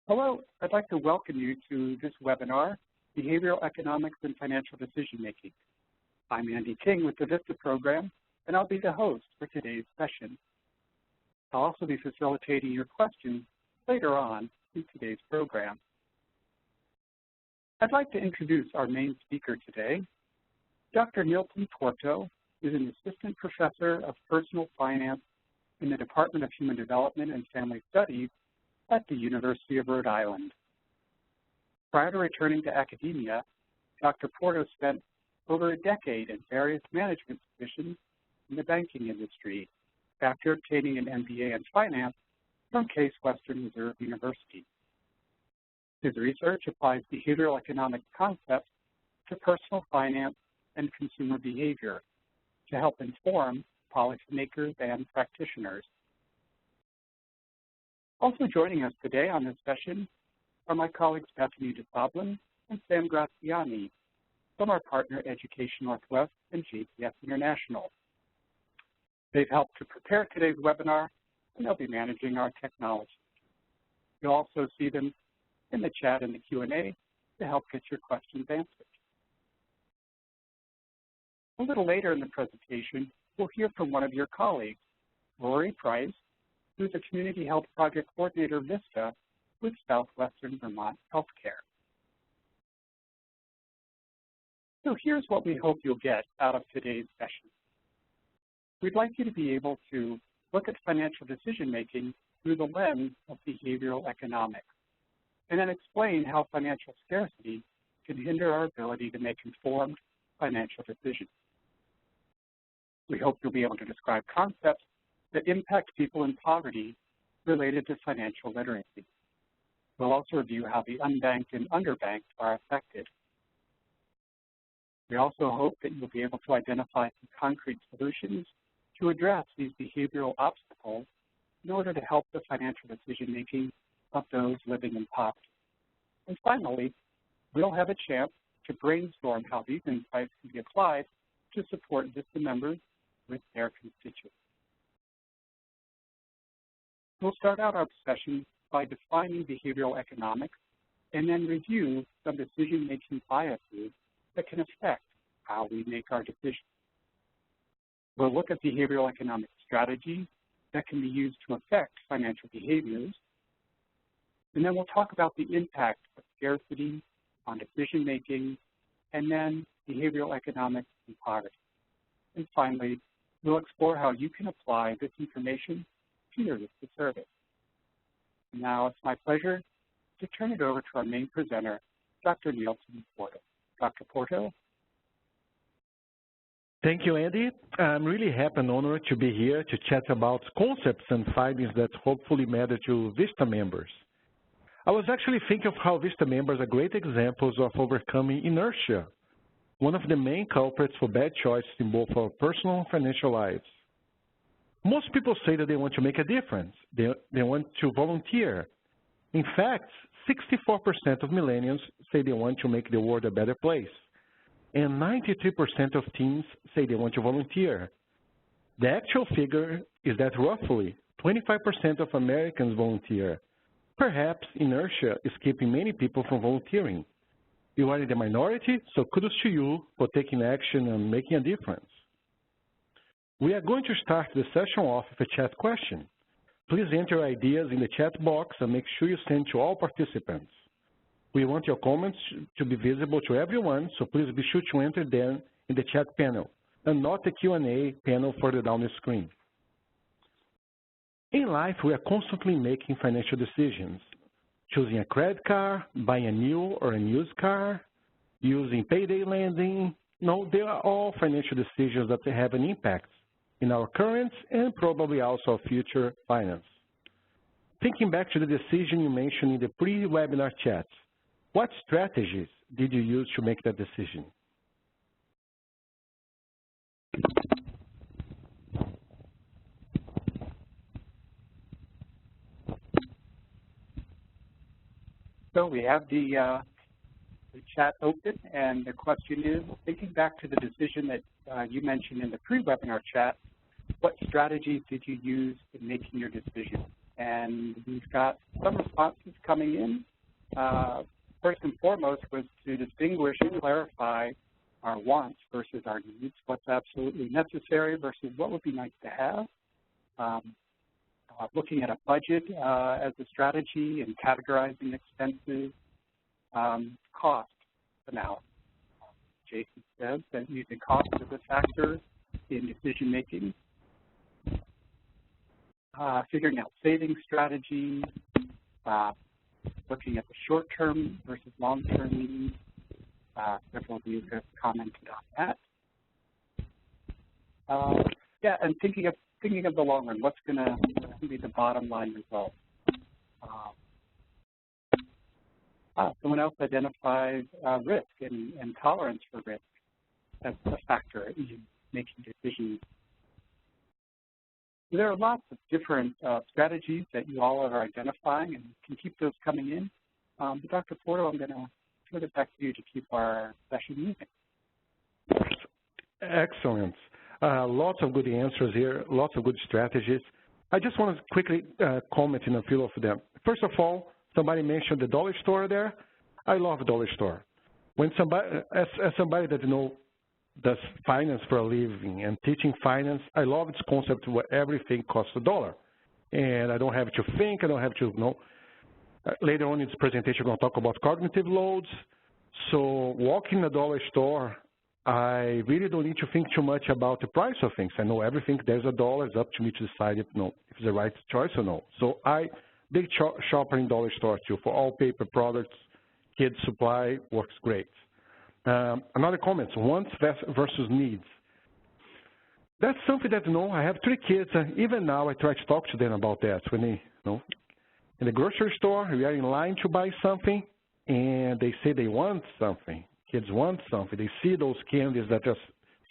Hello, I'd like to welcome you to this webinar, Behavioral Economics and Financial Decision Making. I'm Andy King with the VISTA program, and I'll be the host for today's session. I'll also be facilitating your questions later on in today's program. I'd like to introduce our main speaker today. Dr. Nilton Porto is an assistant professor of personal finance in the Department of Human Development and Family Studies at the University of Rhode Island. Prior to returning to academia, Dr. Porto spent over a decade in various management positions in the banking industry after obtaining an MBA in finance from Case Western Reserve University. His research applies behavioral economic concepts to personal finance and consumer behavior to help inform policymakers and practitioners. Also joining us today on this session are my colleagues Bethany DeSoblin and Sam Graziani from our partner Education Northwest and JPS International. They've helped to prepare today's webinar, and they'll be managing our technology. You'll also see them in the chat and the Q&A to help get your questions answered. A little later in the presentation, we'll hear from one of your colleagues, Rory Price, who's a Community Health Project Coordinator, VISTA, with Southwestern Vermont Healthcare. So here's what we hope you'll get out of today's session. We'd like you to be able to look at financial decision-making through the lens of behavioral economics, and then explain how financial scarcity can hinder our ability to make informed financial decisions. We hope you'll be able to describe concepts that impact people in poverty related to financial literacy. We'll also review how the unbanked and underbanked are affected. We also hope that you'll be able to identify some concrete solutions to address these behavioral obstacles in order to help the financial decision-making of those living in poverty. And finally, we'll have a chance to brainstorm how these insights can be applied to support VISTA members with their constituents. We'll start out our session by defining behavioral economics and then review some decision-making biases that can affect how we make our decisions. We'll look at behavioral economic strategies that can be used to affect financial behaviors, and then we'll talk about the impact of scarcity on decision-making, and then behavioral economics and poverty. And finally, we'll explore how you can apply this information to your VISTA service. Now it's my pleasure to turn it over to our main presenter, Dr. Nilton Porto. Dr. Porto. Thank you, Andy. I'm really happy and honored to be here to chat about concepts and findings that hopefully matter to VISTA members. I was actually thinking of how VISTA members are great examples of overcoming inertia, one of the main culprits for bad choices in both our personal and financial lives. Most people say that they want to make a difference. They want to volunteer. In fact, 64% of millennials say they want to make the world a better place. And 93% of teens say they want to volunteer. The actual figure is that roughly 25% of Americans volunteer. Perhaps inertia is keeping many people from volunteering. You are in the minority, so kudos to you for taking action and making a difference. We are going to start the session off with a chat question. Please enter ideas in the chat box and make sure you send to all participants. We want your comments to be visible to everyone, so please be sure to enter them in the chat panel and not the Q&A panel further down the screen. In life, we are constantly making financial decisions, choosing a credit card, buying a new or a used car, using payday lending. No, they are all financial decisions that have an impact in our current and probably also our future finance. Thinking back to the decision you mentioned in the pre-webinar chat, what strategies did you use to make that decision? So we have the chat open, and the question is, thinking back to the decision that you mentioned in the pre-webinar chat, what strategies did you use in making your decision? And we've got some responses coming in. First and foremost was to distinguish and clarify our wants versus our needs, what's absolutely necessary versus what would be nice to have. Looking at a budget as a strategy and categorizing expenses, cost analysis. Jason says that using cost as a factor in decision making, figuring out saving strategies, looking at the short-term versus long-term needs. Several of you have commented on that. Yeah, and thinking of the long run, what's going to be the bottom line result. Someone else identified risk and tolerance for risk as a factor in making decisions. There are lots of different strategies that you all are identifying, and you can keep those coming in. But Dr. Porto, I'm going to turn it back to you to keep our session moving. Excellent. Lots of good answers here, lots of good strategies. I just want to quickly comment in a few of them. First of all, somebody mentioned the dollar store there. I love the dollar store. When somebody, as somebody that does finance for a living and teaching finance, I love its concept where everything costs $1. And I don't have to think, I don't have to know. Later on in this presentation, we're going to talk about cognitive loads. So walking the dollar store, I really don't need to think too much about the price of things. I know everything, there's $1, it's up to me to decide if it's the right choice or no. So big shopper in dollar store too, for all paper products, kids supply, works great. Another comment, wants versus needs. That's something that, I have 3 kids, and even now I try to talk to them about that. When they, in the grocery store, we are in line to buy something, and they say they want something. Kids want something. They see those candies that are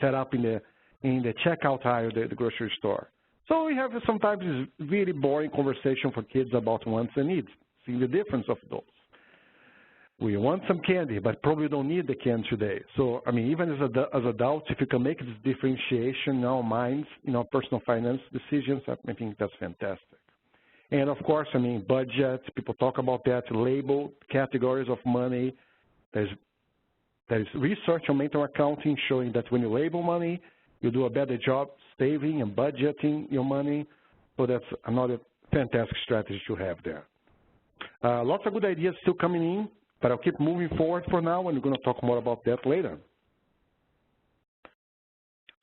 set up in the checkout aisle of the grocery store. So we have sometimes this really boring conversation for kids about wants and needs, seeing the difference of those. We want some candy, but probably don't need the candy today. So, even as adults, if you can make this differentiation in our minds, in our personal finance decisions, I think that's fantastic. And of course, budget, people talk about that, label categories of money. There's research on mental accounting showing that when you label money, you do a better job saving and budgeting your money. So that's another fantastic strategy to have there. Lots of good ideas still coming in, but I'll keep moving forward for now, and we're going to talk more about that later.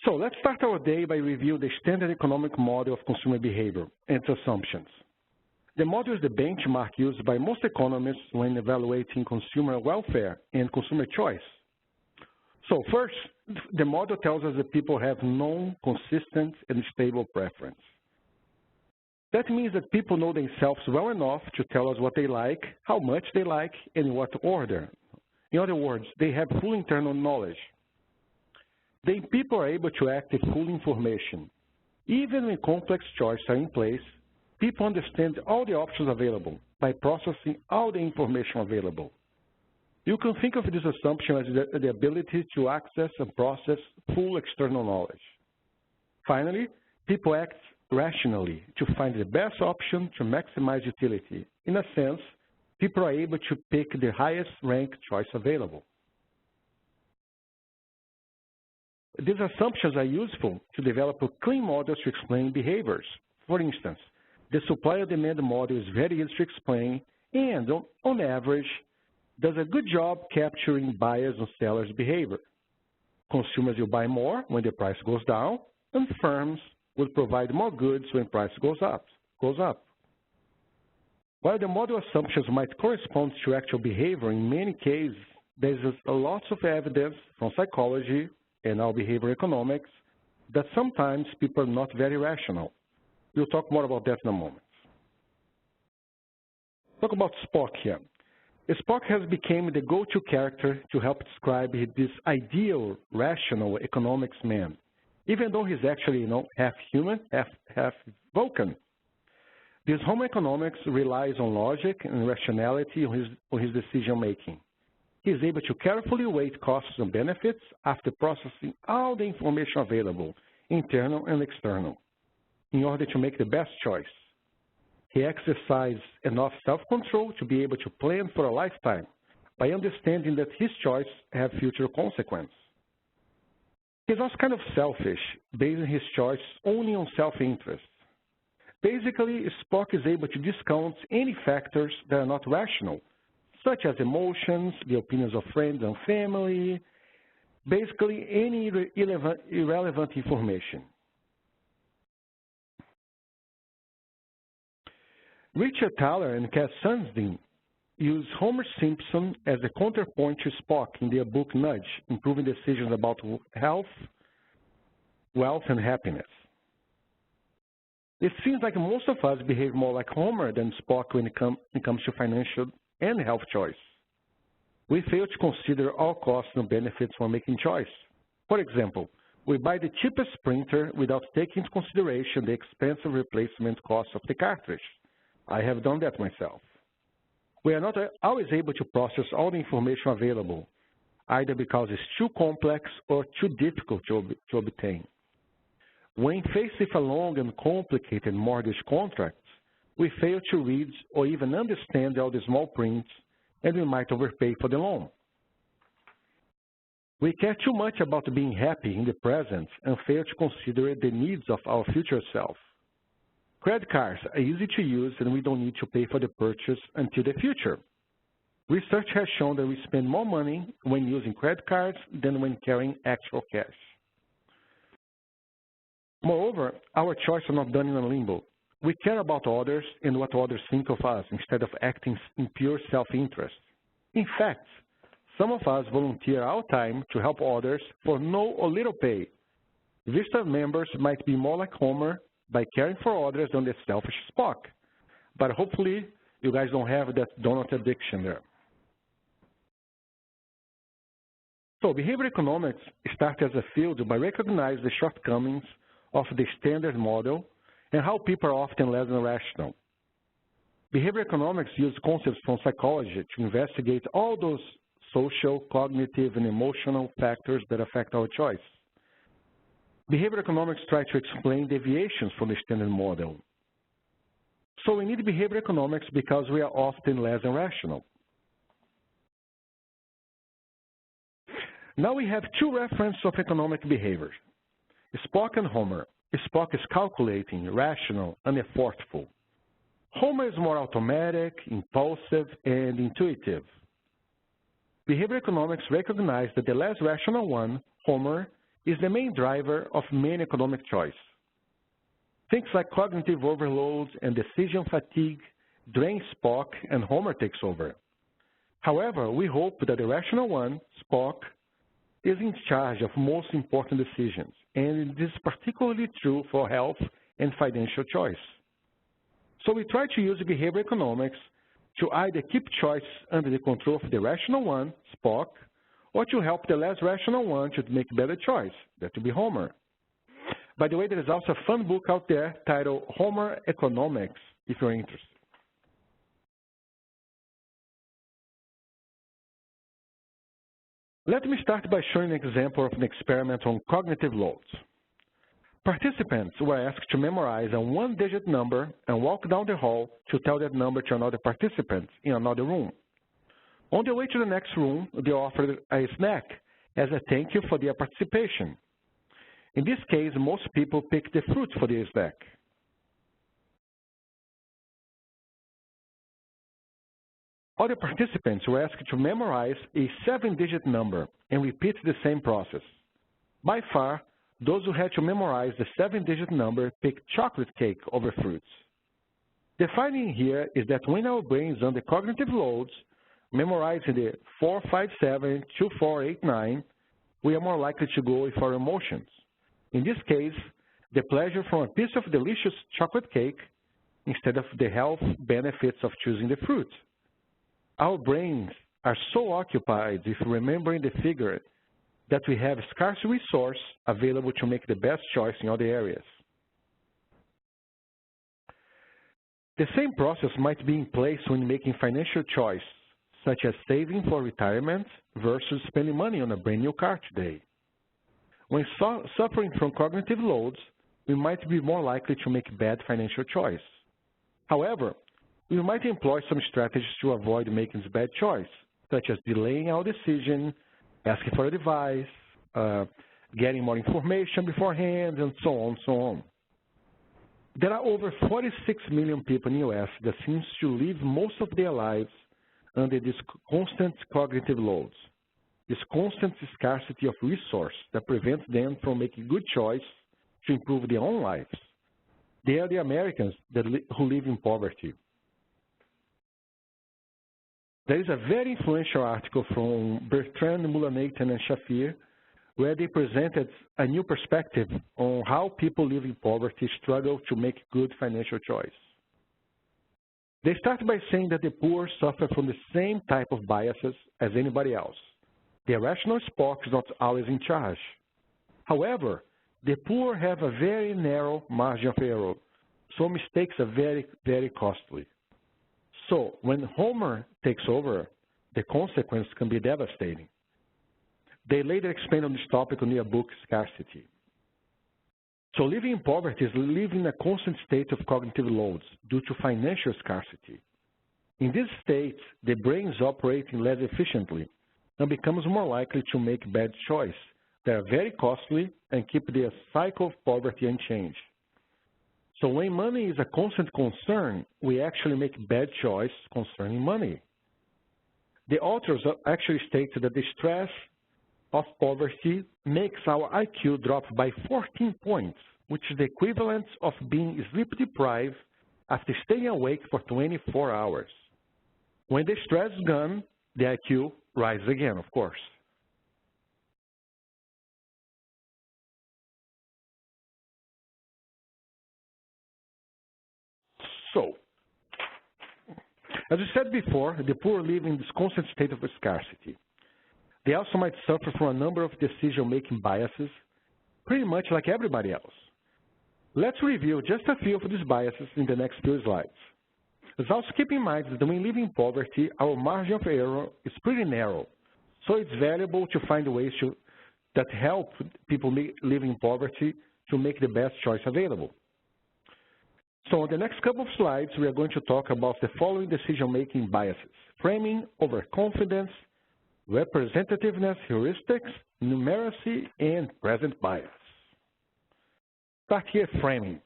So let's start our day by reviewing the standard economic model of consumer behavior and its assumptions. The model is the benchmark used by most economists when evaluating consumer welfare and consumer choice. So first, the model tells us that people have known, consistent, and stable preference. That means that people know themselves well enough to tell us what they like, how much they like, and what to order. In other words, they have full internal knowledge. People are able to act with full information. Even when complex choices are in place, people understand all the options available by processing all the information available. You can think of this assumption as the ability to access and process full external knowledge. Finally, people act rationally to find the best option to maximize utility. In a sense, people are able to pick the highest ranked choice available. These assumptions are useful to develop clean models to explain behaviors. For instance, the supply-demand model is very easy to explain and, on average, does a good job capturing buyers' and sellers' behavior. Consumers will buy more when the price goes down, and firms will provide more goods when price goes up. While the model assumptions might correspond to actual behavior, in many cases, there's lots of evidence from psychology and now behavioral economics that sometimes people are not very rational. We'll talk more about that in a moment. Talk about Spock here. Spock has become the go-to character to help describe this ideal, rational economics man, even though he's actually, half human, half Vulcan. This homo economics relies on logic and rationality on his decision-making. He is able to carefully weigh costs and benefits after processing all the information available, internal and external, in order to make the best choice. He exercised enough self-control to be able to plan for a lifetime by understanding that his choice have future consequences. He's also kind of selfish, basing his choice only on self-interest. Basically, Spock is able to discount any factors that are not rational, such as emotions, the opinions of friends and family, basically any irrelevant information. Richard Thaler and Cass Sunstein use Homer Simpson as a counterpoint to Spock in their book Nudge, Improving Decisions About Health, Wealth, and Happiness. It seems like most of us behave more like Homer than Spock when it comes to financial and health choice. We fail to consider all costs and benefits when making choice. For example, we buy the cheapest printer without taking into consideration the expensive replacement cost of the cartridge. I have done that myself. We are not always able to process all the information available, either because it's too complex or too difficult to obtain. When faced with a long and complicated mortgage contract, we fail to read or even understand all the small prints, and we might overpay for the loan. We care too much about being happy in the present and fail to consider the needs of our future self. Credit cards are easy to use and we don't need to pay for the purchase until the future. Research has shown that we spend more money when using credit cards than when carrying actual cash. Moreover, our choices are not done in a limbo. We care about others and what others think of us instead of acting in pure self-interest. In fact, some of us volunteer our time to help others for no or little pay. Vista members might be more like Homer by caring for others than the selfish Spock. But hopefully, you guys don't have that donut addiction there. So behavioral economics starts as a field by recognizing the shortcomings of the standard model and how people are often less than rational. Behavioral economics uses concepts from psychology to investigate all those social, cognitive, and emotional factors that affect our choice. Behavioral economics tries to explain deviations from the standard model. So we need behavioral economics because we are often less than rational. Now we have two references of economic behavior, Spock and Homer. Spock is calculating, rational, and effortful. Homer is more automatic, impulsive, and intuitive. Behavioral economics recognizes that the less rational one, Homer, is the main driver of main economic choice. Things like cognitive overload and decision fatigue drain Spock and Homer takes over. However, we hope that the rational one, Spock, is in charge of most important decisions, and this is particularly true for health and financial choice. So we try to use behavioral economics to either keep choice under the control of the rational one, Spock, or to help the less rational one to make better choice, that would be Homer. By the way, there is also a fun book out there titled Homer Economics, if you're interested. Let me start by showing an example of an experiment on cognitive loads. Participants were asked to memorize a one-digit number and walk down the hall to tell that number to another participant in another room. On their way to the next room, they offered a snack as a thank you for their participation. In this case, most people picked the fruit for their snack. Other participants were asked to memorize a 7-digit number and repeat the same process. By far, those who had to memorize the 7-digit number picked chocolate cake over fruits. The finding here is that when our brains under cognitive loads, memorizing the 457-2489, we are more likely to go with our emotions. In this case, the pleasure from a piece of delicious chocolate cake instead of the health benefits of choosing the fruit. Our brains are so occupied with remembering the figure that we have scarce resource available to make the best choice in other areas. The same process might be in place when making financial choice, such as saving for retirement versus spending money on a brand new car today. When suffering from cognitive loads, we might be more likely to make bad financial choice. However, we might employ some strategies to avoid making this bad choice, such as delaying our decision, asking for advice, getting more information beforehand, and so on, so on. There are over 46 million people in the U.S. that seem to live most of their lives under this constant cognitive loads, this constant scarcity of resource that prevents them from making good choice to improve their own lives. They are the Americans who live in poverty. There is a very influential article from Bertrand, Mullanaten, and Shafir where they presented a new perspective on how people live in poverty struggle to make good financial choice. They start by saying that the poor suffer from the same type of biases as anybody else. The rational Spock is not always in charge. However, the poor have a very narrow margin of error, so mistakes are very, very costly. So when Homer takes over, the consequence can be devastating. They later expand on this topic in their book, Scarcity. So living in poverty is living in a constant state of cognitive loads due to financial scarcity. In this state, the brain is operating less efficiently and becomes more likely to make bad choices that are very costly and keep the cycle of poverty unchanged. So when money is a constant concern, we actually make bad choices concerning money. The authors actually stated that the stress of poverty makes our IQ drop by 14 points, which is the equivalent of being sleep deprived after staying awake for 24 hours. When the stress is gone, the IQ rises again, of course. So, as I said before, the poor live in this constant state of scarcity. They also might suffer from a number of decision-making biases, pretty much like everybody else. Let's review just a few of these biases in the next few slides. Let's also keep in mind that when living in poverty, our margin of error is pretty narrow, so it's valuable to find ways that help people living in poverty to make the best choice available. So on the next couple of slides, we are going to talk about the following decision-making biases: framing, overconfidence, representativeness, heuristics, numeracy, and present bias. Start here, framing.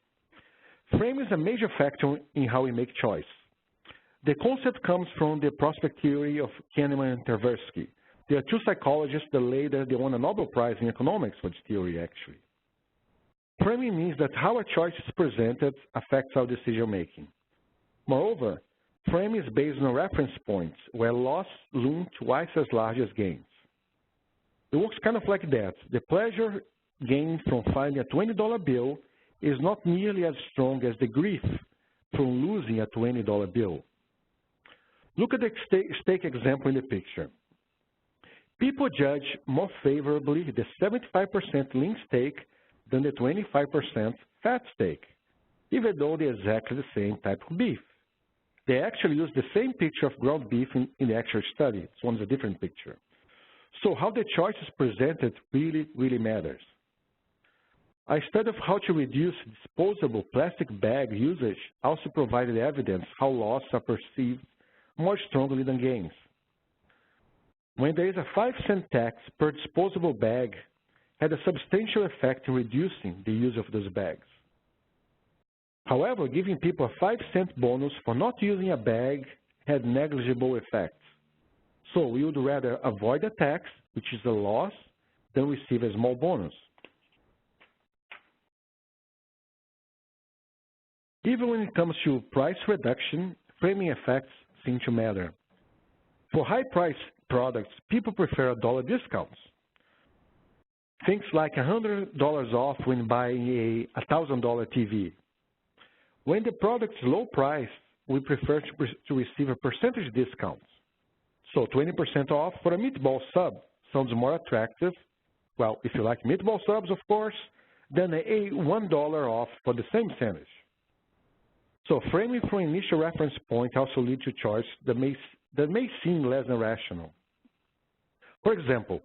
Framing is a major factor in how we make choice. The concept comes from the prospect theory of Kahneman and Tversky. There are two psychologists that later they won a Nobel Prize in economics for this theory, actually. Framing means that how a choice is presented affects our decision-making. Moreover, framing is based on reference points where loss loom twice as large as gains. It works kind of like that. The pleasure gained from finding a $20 bill is not nearly as strong as the grief from losing a $20 bill. Look at the steak example in the picture. People judge more favorably the 75% lean steak than the 25% fat steak, even though they're exactly the same type of beef. They actually use the same picture of ground beef in the actual study. This one's a different picture. So how the choice is presented really, really matters. A study of how to reduce disposable plastic bag usage also provided evidence how losses are perceived more strongly than gains. When there is a 5-cent tax per disposable bag, had a substantial effect in reducing the use of those bags. However, giving people a 5-cent bonus for not using a bag had negligible effects. So we would rather avoid a tax, which is a loss, than receive a small bonus. Even when it comes to price reduction, framing effects seem to matter. For high-priced products, people prefer dollar discounts. Things like $100 off when buying a $1,000 TV. When the product is low price, we prefer to receive a percentage discount. So 20% off for a meatball sub sounds more attractive, well, if you like meatball subs, of course, than a $1 off for the same sandwich. So framing from initial reference point also leads to choice that may seem less than rational. For example,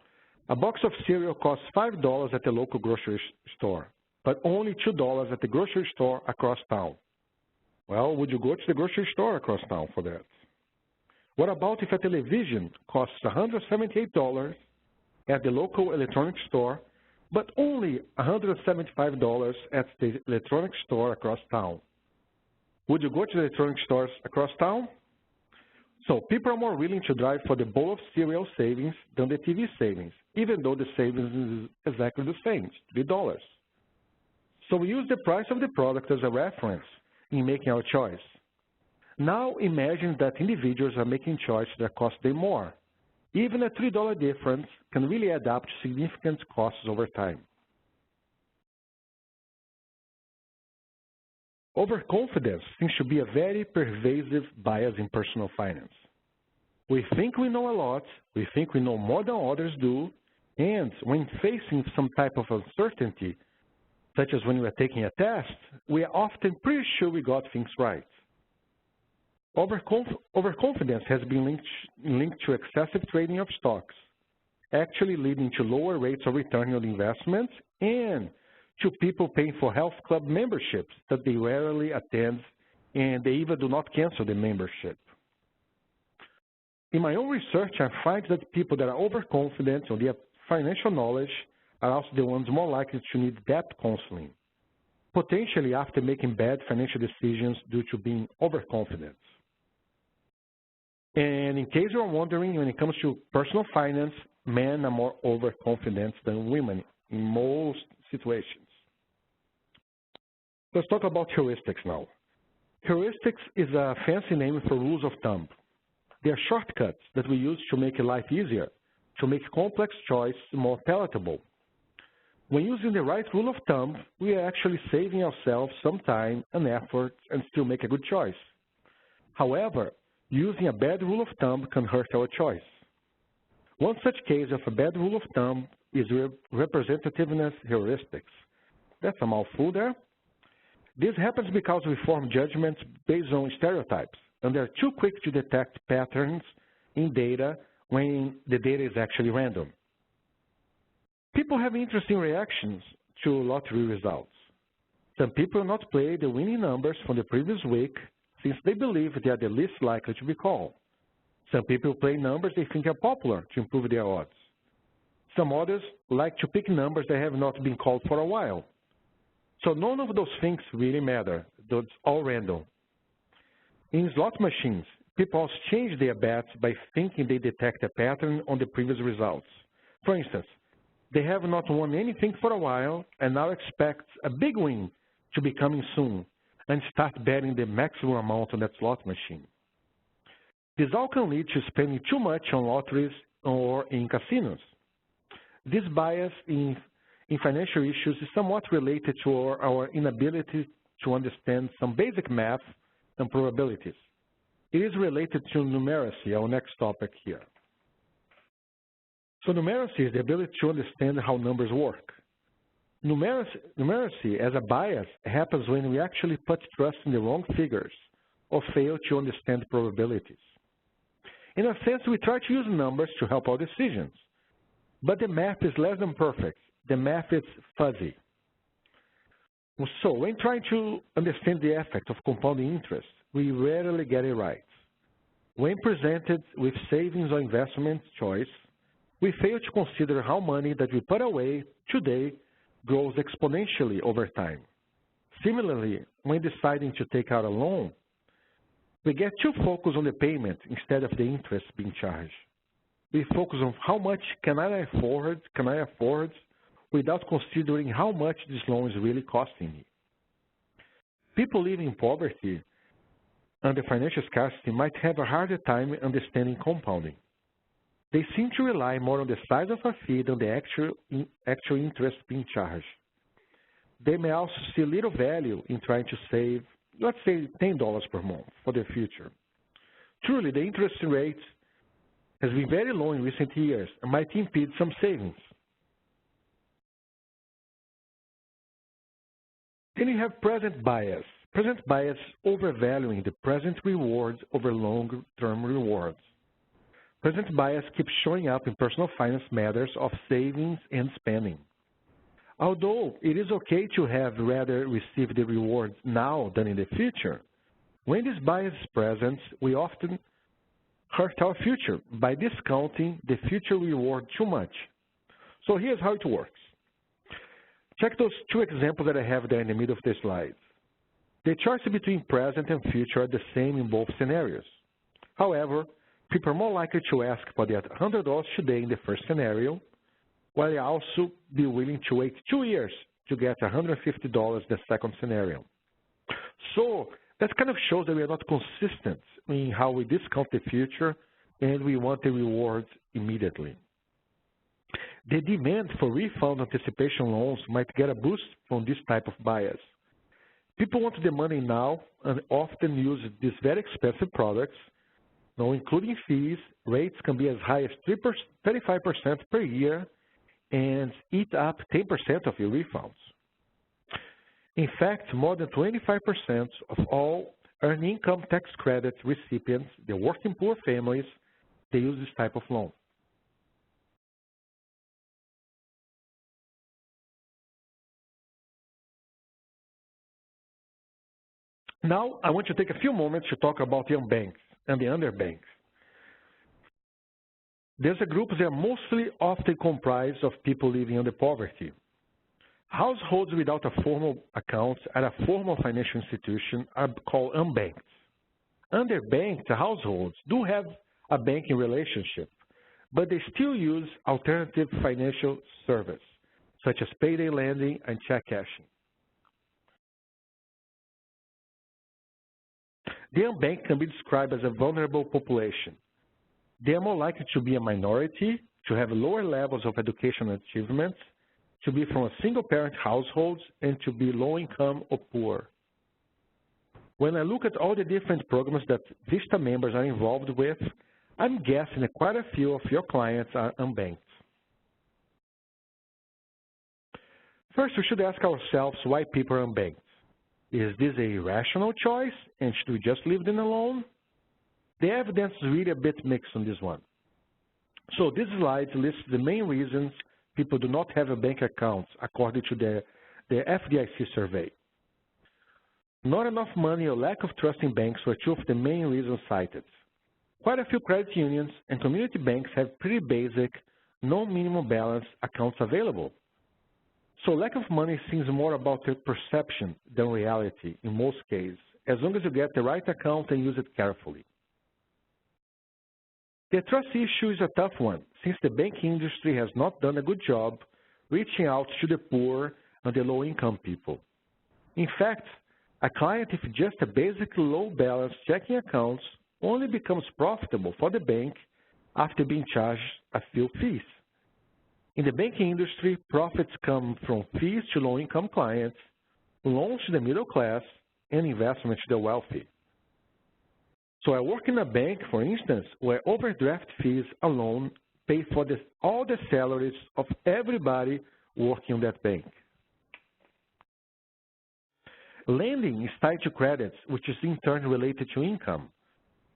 a box of cereal costs $5 at the local grocery store, but only $2 at the grocery store across town. Well, would you go to the grocery store across town for that? What about if a television costs $178 at the local electronics store, but only $175 at the electronics store across town? Would you go to the electronics stores across town? So people are more willing to drive for the bowl of cereal savings than the TV savings, even though the savings is exactly the same, $3. So we use the price of the product as a reference in making our choice. Now imagine that individuals are making choices that cost them more. Even a $3 difference can really add up to significant costs over time. Overconfidence seems to be a very pervasive bias in personal finance. We think we know a lot, we think we know more than others do, and when facing some type of uncertainty, such as when we are taking a test, we are often pretty sure we got things right. Overconfidence has been linked to excessive trading of stocks, actually leading to lower rates of return on investments and to people paying for health club memberships that they rarely attend, and they even do not cancel the membership. In my own research, I find that people that are overconfident on their financial knowledge are also the ones more likely to need debt counseling, potentially after making bad financial decisions due to being overconfident. And in case you're wondering, when it comes to personal finance, men are more overconfident than women in most situations. Let's talk about heuristics now. Heuristics is a fancy name for rules of thumb. They are shortcuts that we use to make life easier, to make complex choices more palatable. When using the right rule of thumb, we are actually saving ourselves some time and effort and still make a good choice. However, using a bad rule of thumb can hurt our choice. One such case of a bad rule of thumb is representativeness heuristics. That's a mouthful there. This happens because we form judgments based on stereotypes, and they're too quick to detect patterns in data when the data is actually random. People have interesting reactions to lottery results. Some people not play the winning numbers from the previous week since they believe they are the least likely to be called. Some people play numbers they think are popular to improve their odds. Some others like to pick numbers that have not been called for a while. So none of those things really matter. It's all random. In slot machines, people also change their bets by thinking they detect a pattern on the previous results. For instance, they have not won anything for a while and now expect a big win to be coming soon and start betting the maximum amount on that slot machine. This all can lead to spending too much on lotteries or in casinos. This bias in financial issues is somewhat related to our inability to understand some basic math and probabilities. It is related to numeracy, our next topic here. So numeracy is the ability to understand how numbers work. Numeracy as a bias happens when we actually put trust in the wrong figures or fail to understand probabilities. In a sense, we try to use numbers to help our decisions, but the math is less than perfect. The math is fuzzy. So when trying to understand the effect of compounding interest, we rarely get it right. When presented with savings or investment choice, we fail to consider how money that we put away today grows exponentially over time. Similarly, when deciding to take out a loan, we get too focused on the payment instead of the interest being charged. We focus on how much can I afford without considering how much this loan is really costing me. People living in poverty under financial scarcity might have a harder time understanding compounding. They seem to rely more on the size of a fee than the actual interest being charged. They may also see little value in trying to save, let's say, $10 per month for their future. Truly, the interest rate has been very low in recent years and might impede some savings. Then you have present bias. Present bias overvaluing the present rewards over long-term rewards. Present bias keeps showing up in personal finance matters of savings and spending. Although it is okay to have rather receive the rewards now than in the future, When this bias is present, we often hurt our future by discounting the future reward too much. So here's how it works. Check those two examples that I have there in the middle of the slide. The choice between present and future are the same in both scenarios. However, people are more likely to ask for that $100 today in the first scenario, while they also be willing to wait 2 years to get $150 in the second scenario. So that kind of shows that we are not consistent in how we discount the future and we want the rewards immediately. The demand for refund anticipation loans might get a boost from this type of bias. People want the money now and often use these very expensive products. Now, including fees, rates can be as high as 35% per year and eat up 10% of your refunds. In fact, more than 25% of all earned income tax credit recipients, the working poor families, they use this type of loan. Now, I want to take a few moments to talk about the unbanked and the underbanked. There's a group that are mostly often comprised of people living under poverty. Households without a formal account at a formal financial institution are called unbanked. Underbanked households do have a banking relationship, but they still use alternative financial service, such as payday lending and check cashing. The unbanked can be described as a vulnerable population. They are more likely to be a minority, to have lower levels of educational achievements, to be from a single-parent households, and to be low-income or poor. When I look at all the different programs that VISTA members are involved with, I'm guessing that quite a few of your clients are unbanked. First, we should ask ourselves why people are unbanked. Is this a rational choice, and should we just leave them alone? The evidence is really a bit mixed on this one. So this slide lists the main reasons people do not have a bank account according to the FDIC survey. Not enough money or lack of trust in banks were two of the main reasons cited. Quite a few credit unions and community banks have pretty basic, no minimum balance accounts available. So lack of money seems more about the perception than reality in most cases, as long as you get the right account and use it carefully. The trust issue is a tough one, since the banking industry has not done a good job reaching out to the poor and the low-income people. In fact, a client with just a basic low-balance checking account only becomes profitable for the bank after being charged a few fees. In the banking industry, profits come from fees to low-income clients, loans to the middle class, and investments to the wealthy. So I work in a bank, for instance, where overdraft fees alone pay for all the salaries of everybody working in that bank. Lending is tied to credits, which is in turn related to income.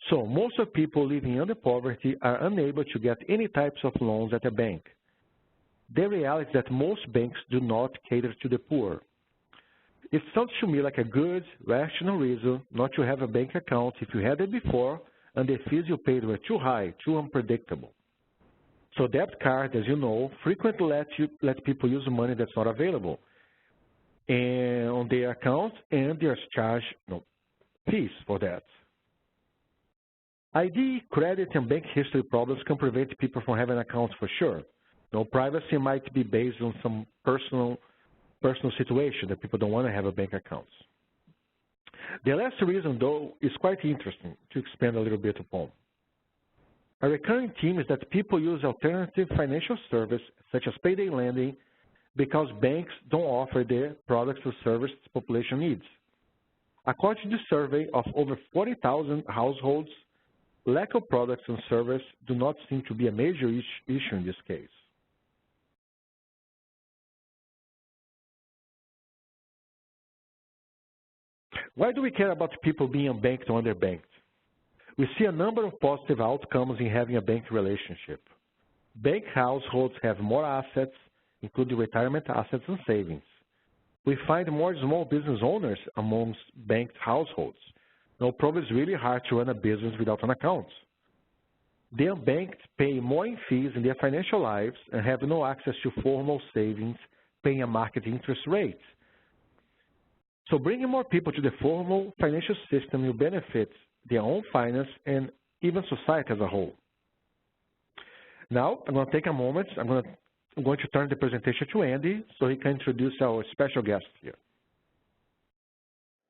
So most of people living under poverty are unable to get any types of loans at a bank. The reality is that most banks do not cater to the poor. It sounds to me like a good, rational reason not to have a bank account if you had it before and the fees you paid were too high, too unpredictable. So debit cards, as you know, frequently let people use money that's not available and on their account, and there's charged fees for that. ID, credit, and bank history problems can prevent people from having accounts for sure. Privacy might be based on some personal situation that people don't want to have a bank account. The last reason, though, is quite interesting to expand a little bit upon. A recurring theme is that people use alternative financial service, such as payday lending, because banks don't offer the products or services the population needs. According to the survey of over 40,000 households, lack of products and service do not seem to be a major issue in this case. Why do we care about people being unbanked or underbanked? We see a number of positive outcomes in having a bank relationship. Bank households have more assets, including retirement assets and savings. We find more small business owners amongst banked households. No problem, it's really hard to run a business without an account. The unbanked pay more in fees in their financial lives and have no access to formal savings, paying a market interest rate. So bringing more people to the formal financial system will benefit their own finance and even society as a whole. Now, I'm going to take a moment. I'm going to turn the presentation to Andy so he can introduce our special guest here.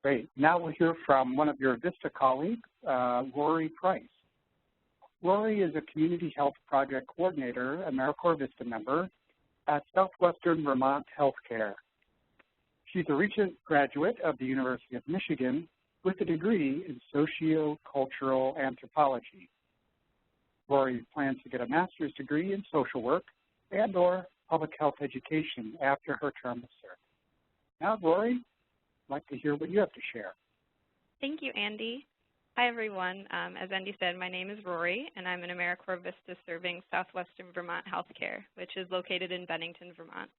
Great. Now we'll hear from one of your VISTA colleagues, Rory Price. Rory is a Community Health Project Coordinator, AmeriCorps VISTA member at Southwestern Vermont Healthcare. She's a recent graduate of the University of Michigan with a degree in socio-cultural anthropology. Rory plans to get a master's degree in social work and/or public health education after her term of service. Now, Rory, I'd like to hear what you have to share. Thank you, Andy. Hi, everyone. As Andy said, my name is Rory, and I'm an AmeriCorps VISTA serving Southwestern Vermont Healthcare, which is located in Bennington, Vermont.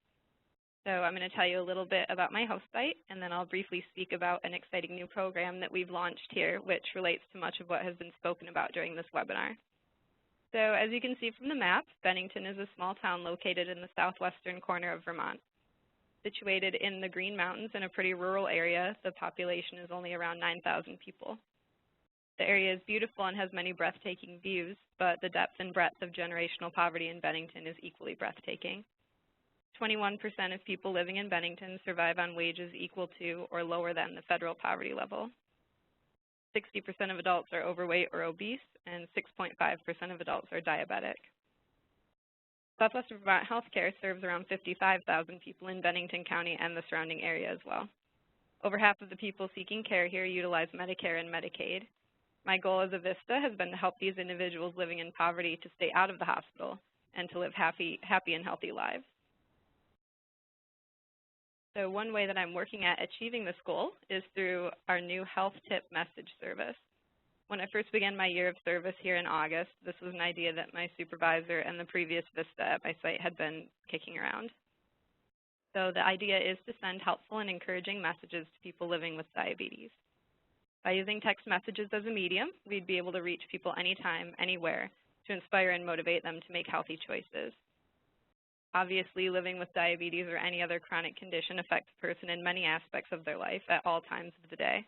So I'm going to tell you a little bit about my host site, and then I'll briefly speak about an exciting new program that we've launched here, which relates to much of what has been spoken about during this webinar. So as you can see from the map, Bennington is a small town located in the southwestern corner of Vermont. Situated in the Green Mountains in a pretty rural area, the population is only around 9,000 people. The area is beautiful and has many breathtaking views, but the depth and breadth of generational poverty in Bennington is equally breathtaking. 21% of people living in Bennington survive on wages equal to or lower than the federal poverty level. 60% of adults are overweight or obese, and 6.5% of adults are diabetic. Southwestern Vermont Healthcare serves around 55,000 people in Bennington County and the surrounding area as well. Over half of the people seeking care here utilize Medicare and Medicaid. My goal as a VISTA has been to help these individuals living in poverty to stay out of the hospital and to live happy and healthy lives. So one way that I'm working at achieving this goal is through our new health tip message service. When I first began my year of service here in August, this was an idea that my supervisor and the previous VISTA at my site had been kicking around. So the idea is to send helpful and encouraging messages to people living with diabetes. By using text messages as a medium, we'd be able to reach people anytime, anywhere, to inspire and motivate them to make healthy choices. Obviously, living with diabetes or any other chronic condition affects a person in many aspects of their life at all times of the day.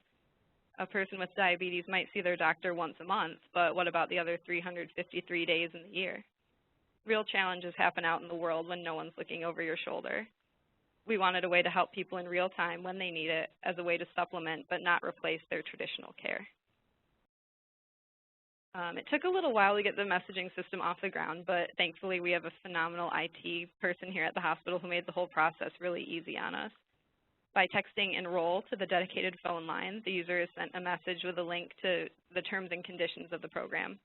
A person with diabetes might see their doctor once a month, but what about the other 353 days in the year? Real challenges happen out in the world when no one's looking over your shoulder. We wanted a way to help people in real time when they need it as a way to supplement but not replace their traditional care. It took a little while to get the messaging system off the ground, but thankfully we have a phenomenal IT person here at the hospital who made the whole process really easy on us. By texting enroll to the dedicated phone line, the user is sent a message with a link to the terms and conditions of the program.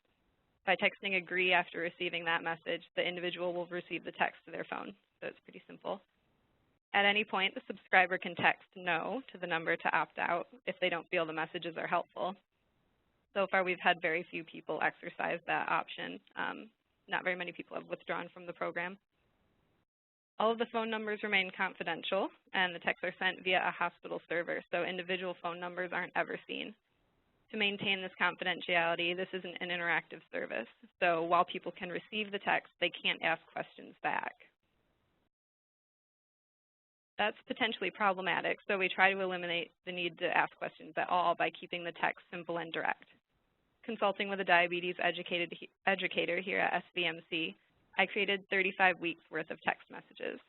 By texting agree after receiving that message, the individual will receive the text to their phone, so it's pretty simple. At any point, the subscriber can text no to the number to opt out if they don't feel the messages are helpful. So far, we've had very few people exercise that option. Not very many people have withdrawn from the program. All of the phone numbers remain confidential, and the texts are sent via a hospital server, so individual phone numbers aren't ever seen. To maintain this confidentiality, this isn't an interactive service. So while people can receive the text, they can't ask questions back. That's potentially problematic, so we try to eliminate the need to ask questions at all by keeping the text simple and direct. Consulting with a diabetes educator here at SVMC, I created 35 weeks worth of text messages.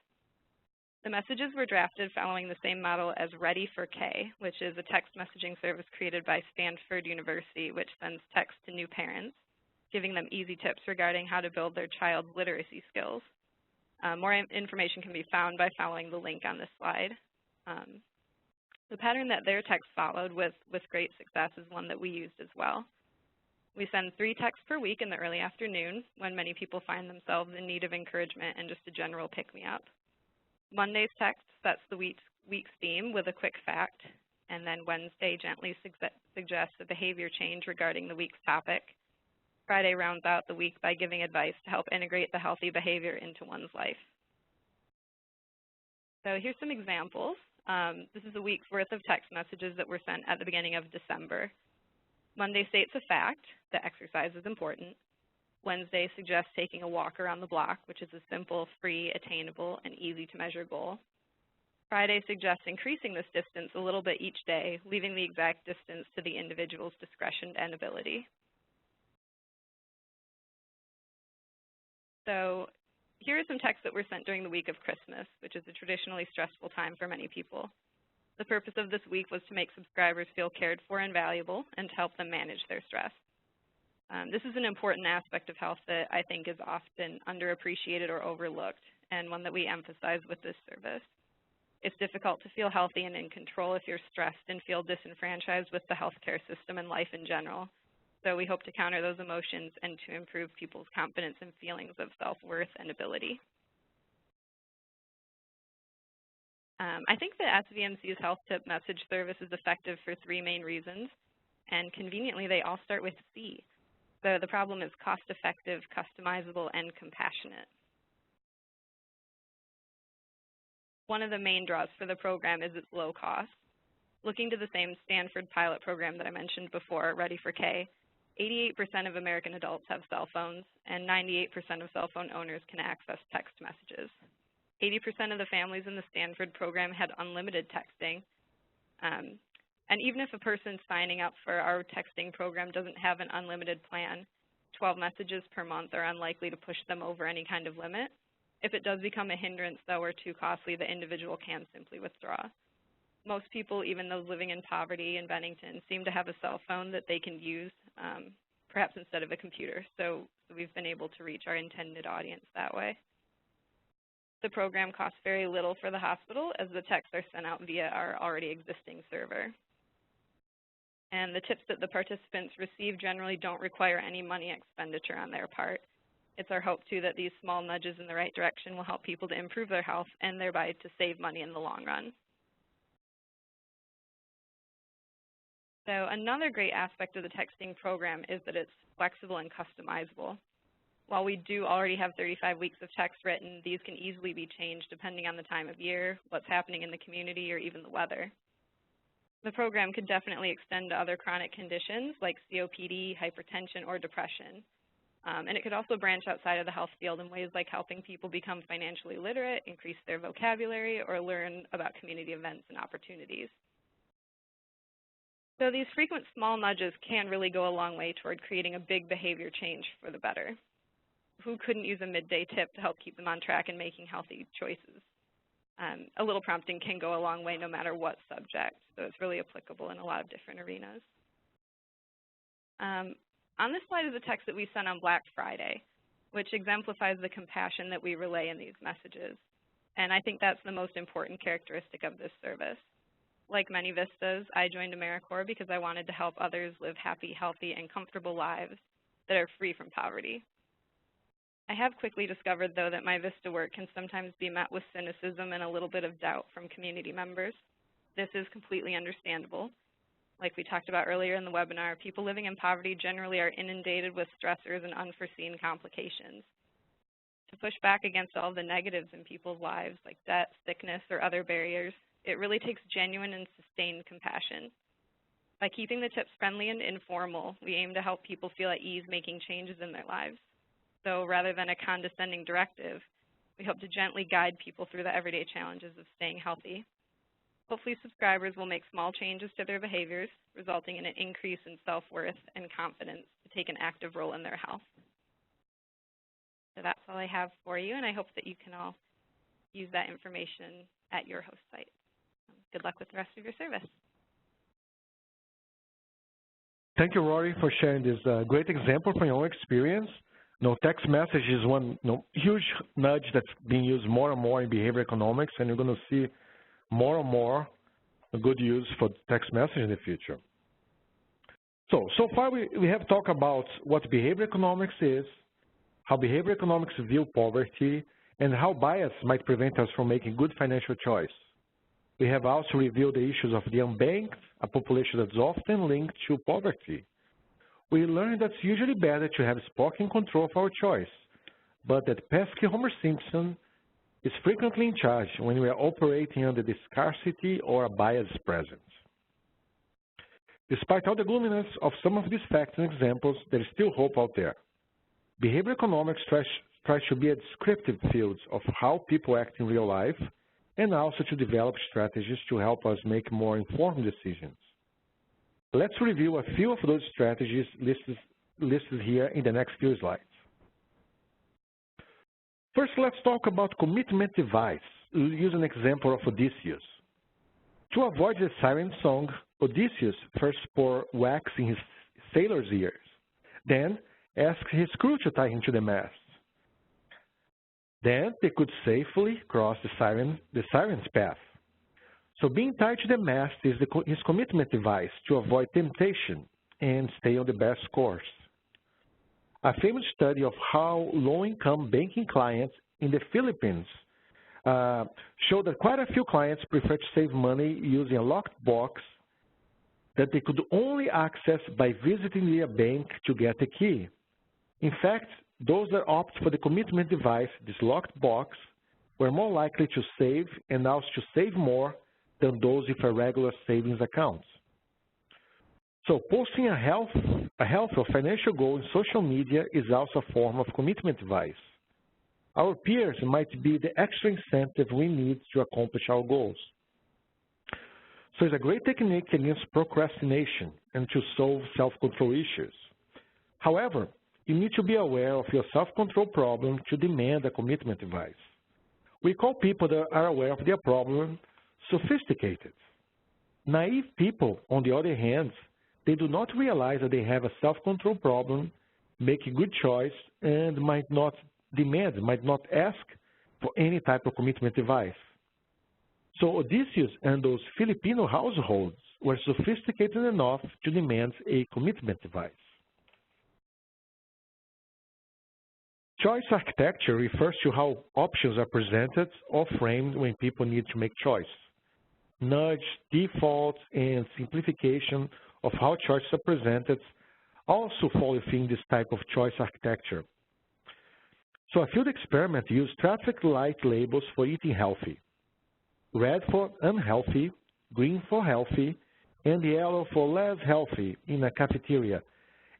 The messages were drafted following the same model as Ready for K, which is a text messaging service created by Stanford University, which sends text to new parents, giving them easy tips regarding how to build their child's literacy skills. More information can be found by following the link on this slide. The pattern that their text followed with great success is one that we used as well. We send 3 texts per week in the early afternoon when many people find themselves in need of encouragement and just a general pick-me-up. Monday's text sets the week's theme with a quick fact, and then Wednesday gently suggests a behavior change regarding the week's topic. Friday rounds out the week by giving advice to help integrate the healthy behavior into one's life. So here's some examples. This is a week's worth of text messages that were sent at the beginning of December. Monday states a fact that exercise is important. Wednesday suggests taking a walk around the block, which is a simple, free, attainable, and easy to measure goal. Friday suggests increasing this distance a little bit each day, leaving the exact distance to the individual's discretion and ability. So here are some texts that were sent during the week of Christmas, which is a traditionally stressful time for many people. The purpose of this week was to make subscribers feel cared for and valuable and to help them manage their stress. This is an important aspect of health that I think is often underappreciated or overlooked, and one that we emphasize with this service. It's difficult to feel healthy and in control if you're stressed and feel disenfranchised with the healthcare system and life in general. So we hope to counter those emotions and to improve people's confidence and feelings of self-worth and ability. I think that SVMC's Health Tip message service is effective for 3 main reasons, and conveniently they all start with C. So the problem is cost-effective, customizable, and compassionate. One of the main draws for the program is its low cost. Looking to the same Stanford pilot program that I mentioned before, Ready for K, 88% of American adults have cell phones, and 98% of cell phone owners can access text messages. 80% of the families in the Stanford program had unlimited texting. And even if a person signing up for our texting program doesn't have an unlimited plan, 12 messages per month are unlikely to push them over any kind of limit. If it does become a hindrance, though, or too costly, the individual can simply withdraw. Most people, even those living in poverty in Bennington, seem to have a cell phone that they can use, perhaps instead of a computer. So we've been able to reach our intended audience that way. The program costs very little for the hospital, as the texts are sent out via our already existing server. And the tips that the participants receive generally don't require any money expenditure on their part. It's our hope, too, that these small nudges in the right direction will help people to improve their health and thereby to save money in the long run. So another great aspect of the texting program is that it's flexible and customizable. While we do already have 35 weeks of text written, these can easily be changed depending on the time of year, what's happening in the community, or even the weather. The program could definitely extend to other chronic conditions like COPD, hypertension, or depression. And it could also branch outside of the health field in ways like helping people become financially literate, increase their vocabulary, or learn about community events and opportunities. So these frequent small nudges can really go a long way toward creating a big behavior change for the better. Who couldn't use a midday tip to help keep them on track and making healthy choices? A little prompting can go a long way no matter what subject, so it's really applicable in a lot of different arenas. On this slide is a text that we sent on Black Friday, which exemplifies the compassion that we relay in these messages. And I think that's the most important characteristic of this service. Like many Vistas, I joined AmeriCorps because I wanted to help others live happy, healthy, and comfortable lives that are free from poverty. I have quickly discovered, though, that my Vista work can sometimes be met with cynicism and a little bit of doubt from community members. This is completely understandable. Like we talked about earlier in the webinar, people living in poverty generally are inundated with stressors and unforeseen complications. To push back against all the negatives in people's lives, like debt, sickness, or other barriers, it really takes genuine and sustained compassion. By keeping the tips friendly and informal, we aim to help people feel at ease making changes in their lives. So rather than a condescending directive, we hope to gently guide people through the everyday challenges of staying healthy. Hopefully subscribers will make small changes to their behaviors, resulting in an increase in self-worth and confidence to take an active role in their health. So that's all I have for you, and I hope that you can all use that information at your host site. Good luck with the rest of your service. Thank you, Rory, for sharing this great example from your own experience. Text message is one huge nudge that's being used more and more in behavior economics, and you're going to see more and more good use for text message in the future. So far we have talked about what behavior economics is, how behavior economics view poverty, and how bias might prevent us from making good financial choice. We have also reviewed the issues of the unbanked, a population that's often linked to poverty. We learned that it's usually better to have Spock in control of our choice, but that pesky Homer Simpson is frequently in charge when we are operating under the scarcity or a bias present. Despite all the gloominess of some of these facts and examples, there is still hope out there. Behavioral economics tries to be a descriptive field of how people act in real life and also to develop strategies to help us make more informed decisions. Let's review a few of those strategies listed here in the next few slides. First, let's talk about commitment device. We'll use an example of Odysseus. To avoid the siren song, Odysseus first poured wax in his sailor's ears, then asked his crew to tie him to the mast. Then they could safely cross the siren's path. So being tied to the mast is his commitment device to avoid temptation and stay on the best course. A famous study of how low-income banking clients in the Philippines showed that quite a few clients prefer to save money using a locked box that they could only access by visiting their bank to get a key. In fact, those that opt for the commitment device, this locked box, were more likely to save and also to save more than those with a regular savings account. So posting a health or financial goal in social media is also a form of commitment device. Our peers might be the extra incentive we need to accomplish our goals. So it's a great technique against procrastination and to solve self-control issues. However, you need to be aware of your self-control problem to demand a commitment device. We call people that are aware of their problem sophisticated. Naive people, on the other hand, they do not realize that they have a self-control problem, make a good choice, and might not ask for any type of commitment device. So Odysseus and those Filipino households were sophisticated enough to demand a commitment device. Choice architecture refers to how options are presented or framed when people need to make choice. Nudge, default, and simplification of how choices are presented also fall within this type of choice architecture. So a field experiment used traffic light labels for eating healthy. Red for unhealthy, green for healthy, and yellow for less healthy in a cafeteria,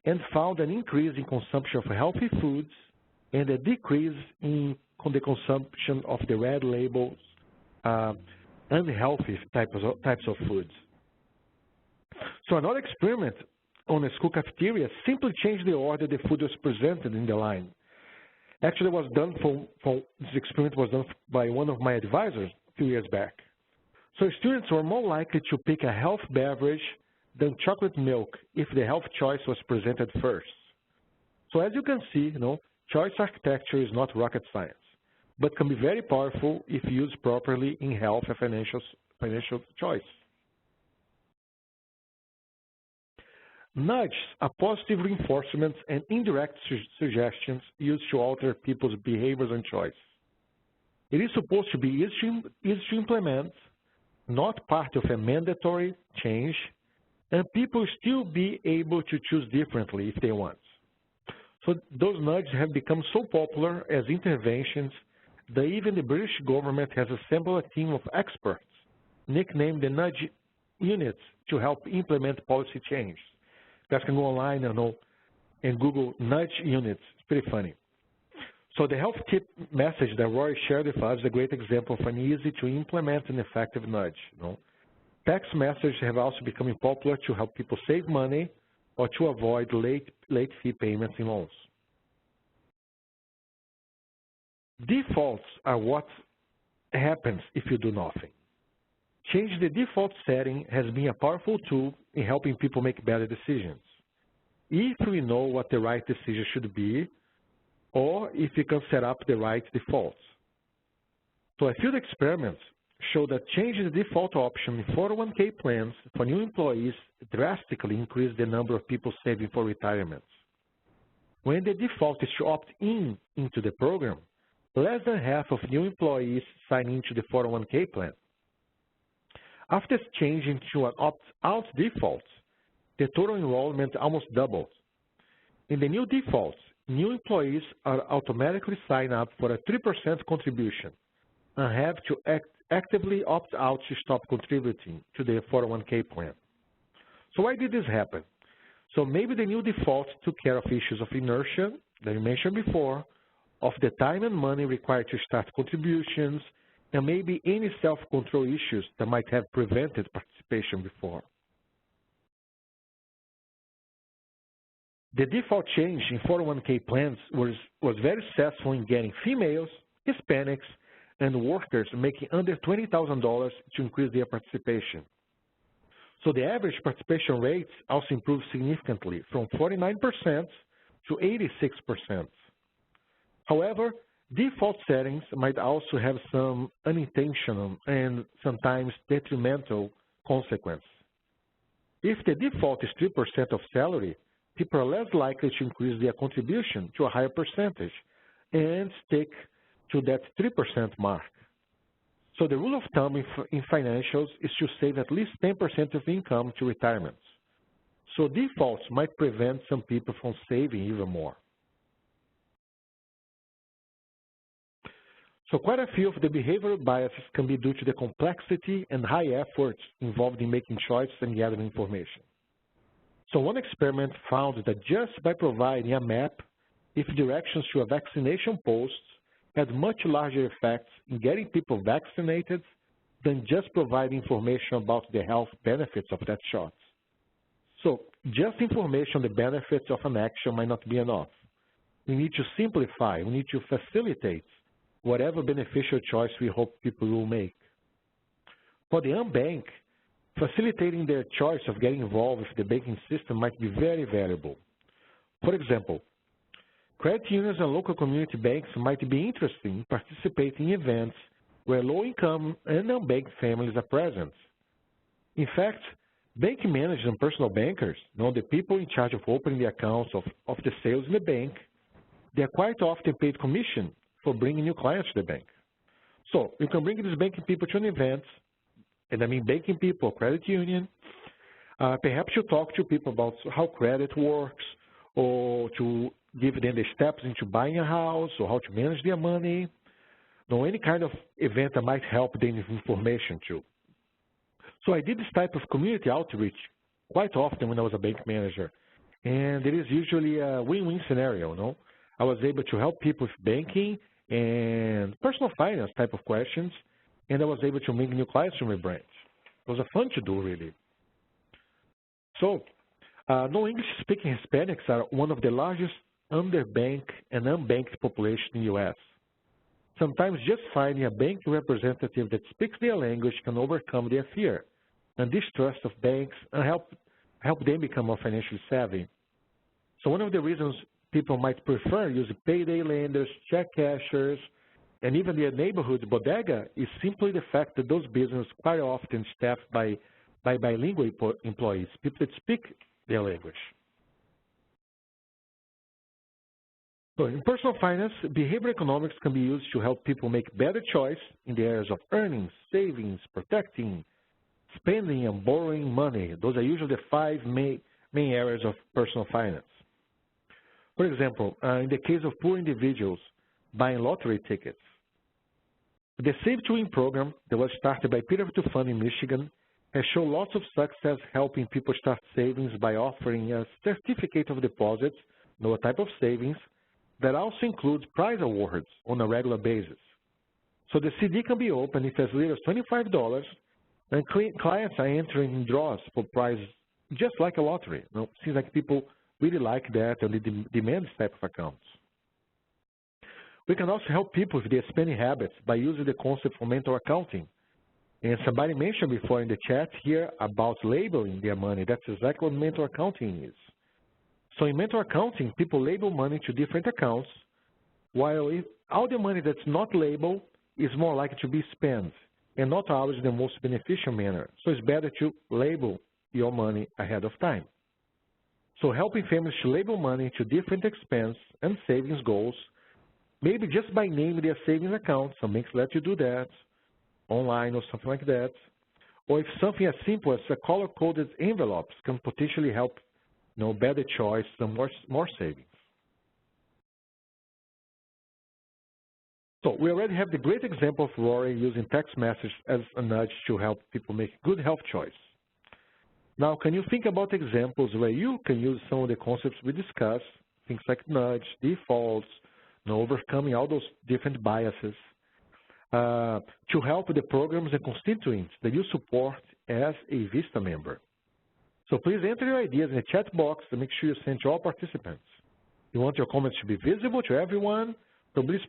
and found an increase in consumption of healthy foods and a decrease in the consumption of the red labels unhealthy types of foods. So another experiment on a school cafeteria simply changed the order the food was presented in the line. Actually, this experiment was done by one of my advisors a few years back. So students were more likely to pick a health beverage than chocolate milk if the health choice was presented first. So as you can see, choice architecture is not rocket science, but can be very powerful if used properly in health and financial choice. Nudges are positive reinforcements and indirect suggestions used to alter people's behaviors and choice. It is supposed to be easy to implement, not part of a mandatory change, and people still be able to choose differently if they want. So those nudges have become so popular as interventions that even the British government has assembled a team of experts, nicknamed the Nudge Units, to help implement policy change. You guys can go online and Google Nudge Units. It's pretty funny. So the health tip message that Rory shared with us is a great example of an easy to implement and effective nudge. Text messages have also become popular to help people save money or to avoid late fee payments in loans. Defaults are what happens if you do nothing. Changing the default setting has been a powerful tool in helping people make better decisions. If we know what the right decision should be, or if we can set up the right defaults. So a field experiment showed that changing the default option in 401k plans for new employees drastically increased the number of people saving for retirement. When the default is to opt into the program, less than half of new employees sign into the 401k plan. After changing to an opt-out default, the total enrollment almost doubled. In the new defaults, new employees are automatically signed up for a 3% contribution and have to actively opt out to stop contributing to the 401k plan. So why did this happen? So maybe the new default took care of issues of inertia that you mentioned before, of the time and money required to start contributions, and maybe any self-control issues that might have prevented participation before. The default change in 401k plans was very successful in getting females, Hispanics, and workers making under $20,000 to increase their participation. So the average participation rates also improved significantly from 49% to 86%. However, default settings might also have some unintentional and sometimes detrimental consequences. If the default is 3% of salary, people are less likely to increase their contribution to a higher percentage and stick to that 3% mark. So the rule of thumb in financials is to save at least 10% of income to retirement. So defaults might prevent some people from saving even more. So quite a few of the behavioral biases can be due to the complexity and high efforts involved in making choices and gathering information. So one experiment found that just by providing a map with directions to a vaccination post had much larger effects in getting people vaccinated than just providing information about the health benefits of that shot. So just information on the benefits of an action might not be enough. We need to simplify, we need to facilitate whatever beneficial choice we hope people will make. For the unbanked, facilitating their choice of getting involved with the banking system might be very valuable. For example, credit unions and local community banks might be interested in participating in events where low-income and unbanked families are present. In fact, bank managers and personal bankers, the people in charge of opening the accounts of the sales in the bank, they are quite often paid commission for bringing new clients to the bank. So you can bring these banking people to an event, and I mean banking people, credit union. Perhaps you talk to people about how credit works, or to give them the steps into buying a house, or how to manage their money. Any kind of event that might help them with information too. So I did this type of community outreach quite often when I was a bank manager. And it is usually a win-win scenario, I was able to help people with banking and personal finance type of questions, and I was able to bring new clients to my branch. It was fun to do, really. So, non-English-speaking Hispanics are one of the largest underbanked and unbanked populations in the U.S. Sometimes just finding a bank representative that speaks their language can overcome their fear and distrust of banks and help them become more financially savvy. So one of the reasons people might prefer using payday lenders, check cashers, and even their neighborhood bodega is simply the fact that those businesses quite often staffed by bilingual employees, people that speak their language. So in personal finance, behavioral economics can be used to help people make better choice in the areas of earnings, savings, protecting, spending, and borrowing money. Those are usually the 5 main areas of personal finance. For example, in the case of poor individuals buying lottery tickets, the Save to Win program that was started by Peter to Fund in Michigan has shown lots of success helping people start savings by offering a certificate of deposit, a type of savings, that also includes prize awards on a regular basis. So the CD can be opened if as little as $25, and clients are entering in draws for prizes just like a lottery. It seems like people really like that and they demand this type of accounts. We can also help people with their spending habits by using the concept of mental accounting. And somebody mentioned before in the chat here about labeling their money. That's exactly what mental accounting is. So in mental accounting, people label money to different accounts, while all the money that's not labeled is more likely to be spent, and not always the most beneficial manner. So it's better to label your money ahead of time. So helping families to label money to different expense and savings goals, maybe just by naming their savings account, some banks let you do that, online or something like that, or if something as simple as a color-coded envelopes can potentially help better choice and more savings. So we already have the great example of Rory using text messages as a nudge to help people make good health choice. Now, can you think about examples where you can use some of the concepts we discussed, things like nudge, defaults, overcoming all those different biases, to help the programs and constituents that you support as a VISTA member? So please enter your ideas in the chat box to make sure you send to all participants. You want your comments to be visible to everyone, so please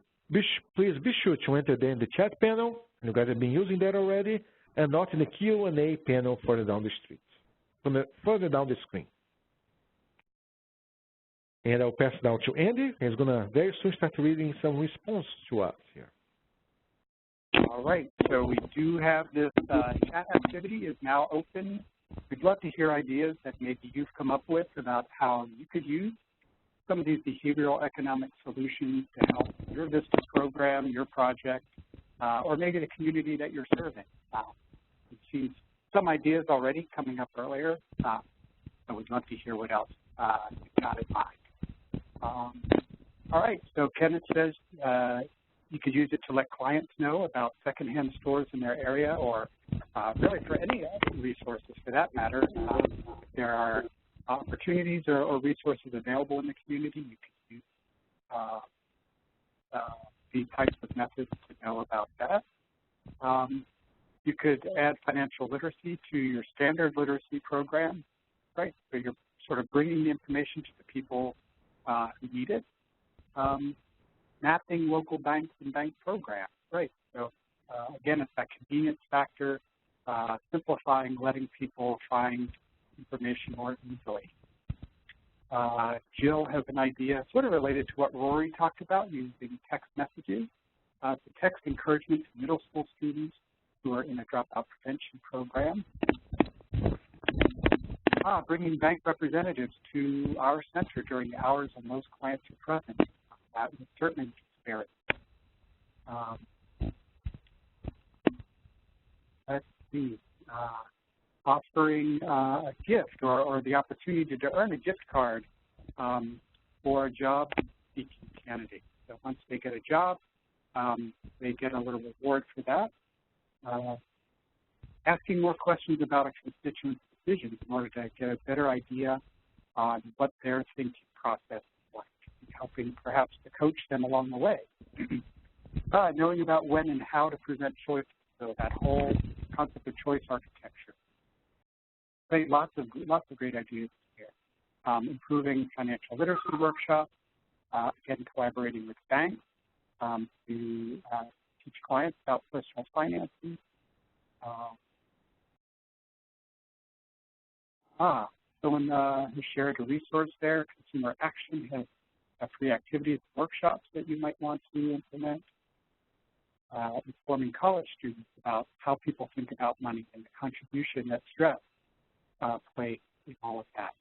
be sure to enter them in the chat panel, and you guys have been using that already, and not in the Q&A panel further down the street, further down the screen. And I'll pass it down to Andy. He's going to very soon start reading some response to us here. All right, so we do have this chat activity is now open. We'd love to hear ideas that maybe you've come up with about how you could use some of these behavioral economic solutions to help your VISTA program, your project, or maybe the community that you're serving. We've seen some ideas already coming up earlier. I would love to hear what else you've got in mind. All right, so Kenneth says you could use it to let clients know about secondhand stores in their area, or really for any resources for that matter. There are opportunities or resources available in the community. You can use these types of methods to know about that. You could add financial literacy to your standard literacy program, right? So you're sort of bringing the information to the people who need it. Mapping local banks and bank programs, right? So again, it's that convenience factor, simplifying, letting people find information more easily. Jill has an idea sort of related to what Rory talked about, using text messages to text encouragement to middle school students who are in a dropout prevention program. Bringing bank representatives to our center during the hours when most clients are present. That would certainly be spirit. Let's see. Offering a gift or the opportunity to earn a gift card for a job seeking candidate. So once they get a job, they get a little reward for that. Asking more questions about a constituent's decisions in order to get a better idea on what their thinking process is like, and helping perhaps to coach them along the way. Knowing about when and how to present choice, so that whole concept of choice architecture. Lots of great ideas here. Improving financial literacy workshops, again, collaborating with banks to teach clients about personal finances. Someone who shared a resource there, Consumer Action has free activities and workshops that you might want to implement. Informing college students about how people think about money and the contribution that stress plays in all of that.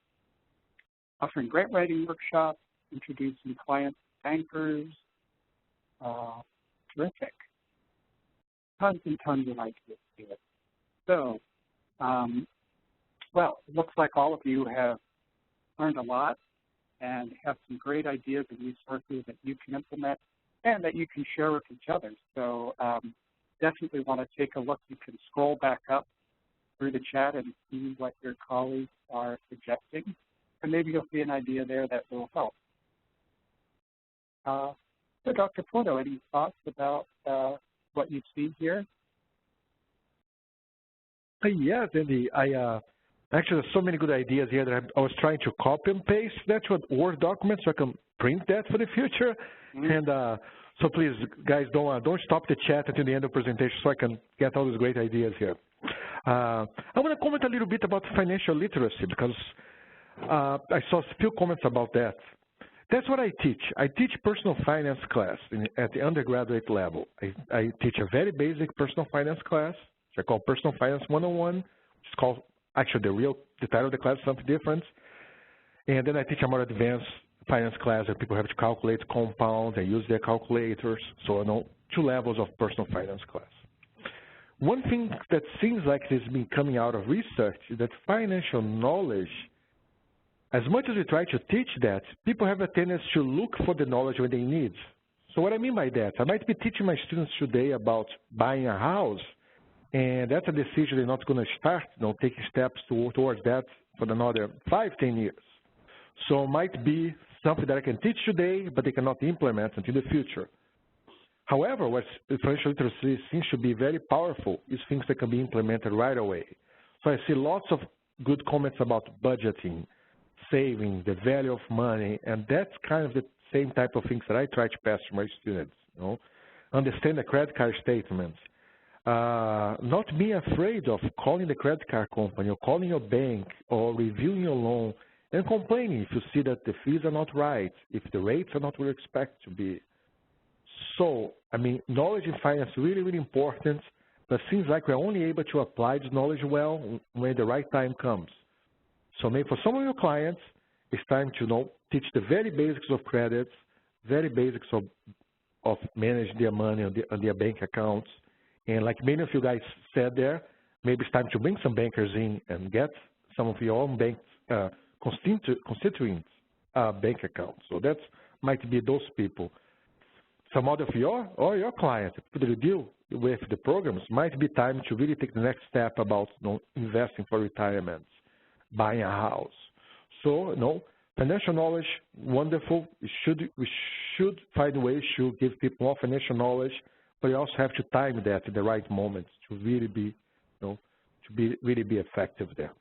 Offering grant writing workshops, introducing clients to bankers. Terrific. Tons and tons of ideas here. So, well, it looks like all of you have learned a lot and have some great ideas and resources that you can implement and that you can share with each other. So definitely want to take a look. You can scroll back up through the chat and see what your colleagues are suggesting. And maybe you'll see an idea there that will help. So Dr. Porto, any thoughts about what you've seen here? Yes, Andy. Actually, there's so many good ideas here that I was trying to copy and paste that to a Word document so I can print that for the future. And so please, guys, don't stop the chat until the end of the presentation so I can get all these great ideas here. I want to comment a little bit about financial literacy because I saw a few comments about that. That's what I teach. I teach personal finance class at the undergraduate level. I teach a very basic personal finance class, which I call Personal Finance 101, which is called, actually the title of the class is something different. And then I teach a more advanced finance class where people have to calculate compound and use their calculators. So I know 2 levels of personal finance class. One thing that seems like has been coming out of research is that financial knowledge, as much as we try to teach that, people have a tendency to look for the knowledge when they need. So what I mean by that, I might be teaching my students today about buying a house, and that's a decision they're not going to start, taking steps towards that for another 5-10 years. So it might be something that I can teach today, but they cannot implement until the future. However, what financial literacy seems to be very powerful is things that can be implemented right away. So I see lots of good comments about budgeting, saving, the value of money, and that's kind of the same type of things that I try to pass to my students. Understand the credit card statements, not being afraid of calling the credit card company or calling your bank or reviewing your loan and complaining if you see that the fees are not right, if the rates are not what you expect to be. So, I mean, knowledge in finance is really, really important, but it seems like we're only able to apply this knowledge well when the right time comes. So maybe for some of your clients, it's time to teach the very basics of credits, very basics of managing their money on their bank accounts. And like many of you guys said there, maybe it's time to bring some bankers in and get some of your own bank constituents bank accounts. So that might be those people. Some other of your clients, people that you deal with the programs, might be time to really take the next step about investing for retirement, buying a house. So, financial knowledge, wonderful. We should find ways to give people more financial knowledge, but you also have to time that at the right moment to really be, really be effective there.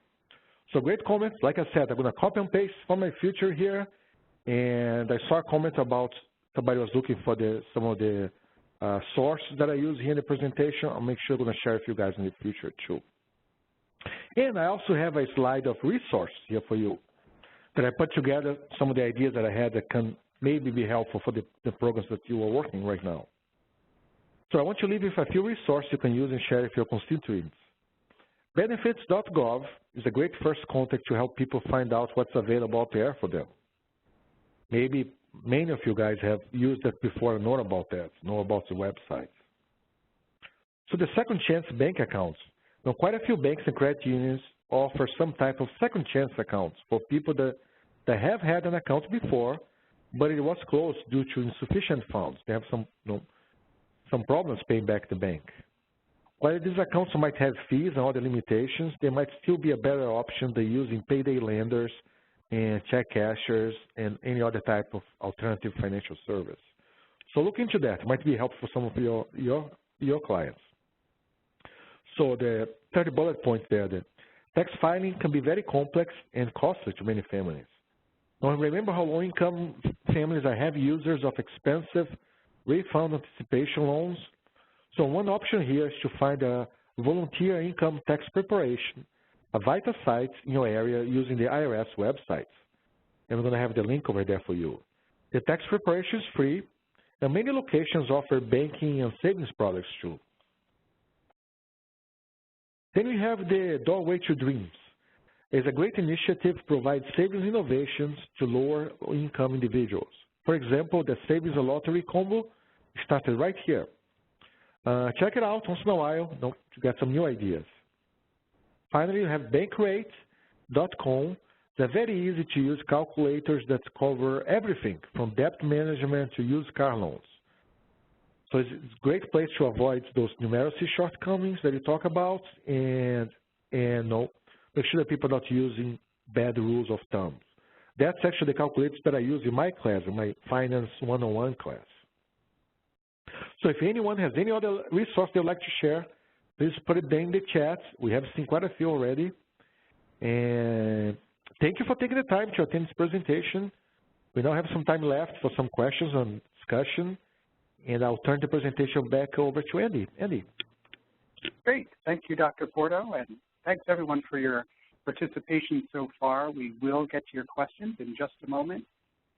So great comments. Like I said, I'm going to copy and paste for my future here, and I saw a comment about somebody was looking for some of the sources that I use here in the presentation. I'll make sure I'm going to share with you guys in the future too. And I also have a slide of resources here for you that I put together some of the ideas that I had that can maybe be helpful for the programs that you are working right now. So I want to leave you with a few resources you can use and share with your constituents. Benefits.gov is a great first contact to help people find out what's available out there for them. Maybe many of you guys have used that before and know about that, know about the website. So the second chance bank accounts. Now, quite a few banks and credit unions offer some type of second chance accounts for people that have had an account before, but it was closed due to insufficient funds. They have some problems paying back the bank. While these accounts might have fees and other limitations, they might still be a better option than using payday lenders and check cashers and any other type of alternative financial service. So look into that. It might be helpful for some of your clients. So the third bullet point there, the tax filing can be very complex and costly to many families. Now remember how low-income families are heavy users of expensive refund anticipation loans. So one option here is to find a volunteer income tax preparation, a VITA site in your area using the IRS website. And we're going to have the link over there for you. The tax preparation is free, and many locations offer banking and savings products too. Then we have the Doorway to Dreams. It's a great initiative to provide savings innovations to lower income individuals. For example, the Savings and Lottery combo started right here. Check it out once in a while to get some new ideas. Finally, you have bankrate.com. They're very easy to use calculators that cover everything from debt management to used car loans. So it's a great place to avoid those numeracy shortcomings that you talk about and make sure that people are not using bad rules of thumb. That's actually the calculators that I use in my class, in my Finance 101 class. So if anyone has any other resource they'd like to share, please put it down in the chat. We have seen quite a few already. And thank you for taking the time to attend this presentation. We now have some time left for some questions and discussion. And I'll turn the presentation back over to Andy. Andy. Great. Thank you, Dr. Porto. And thanks, everyone, for your participation so far. We will get to your questions in just a moment.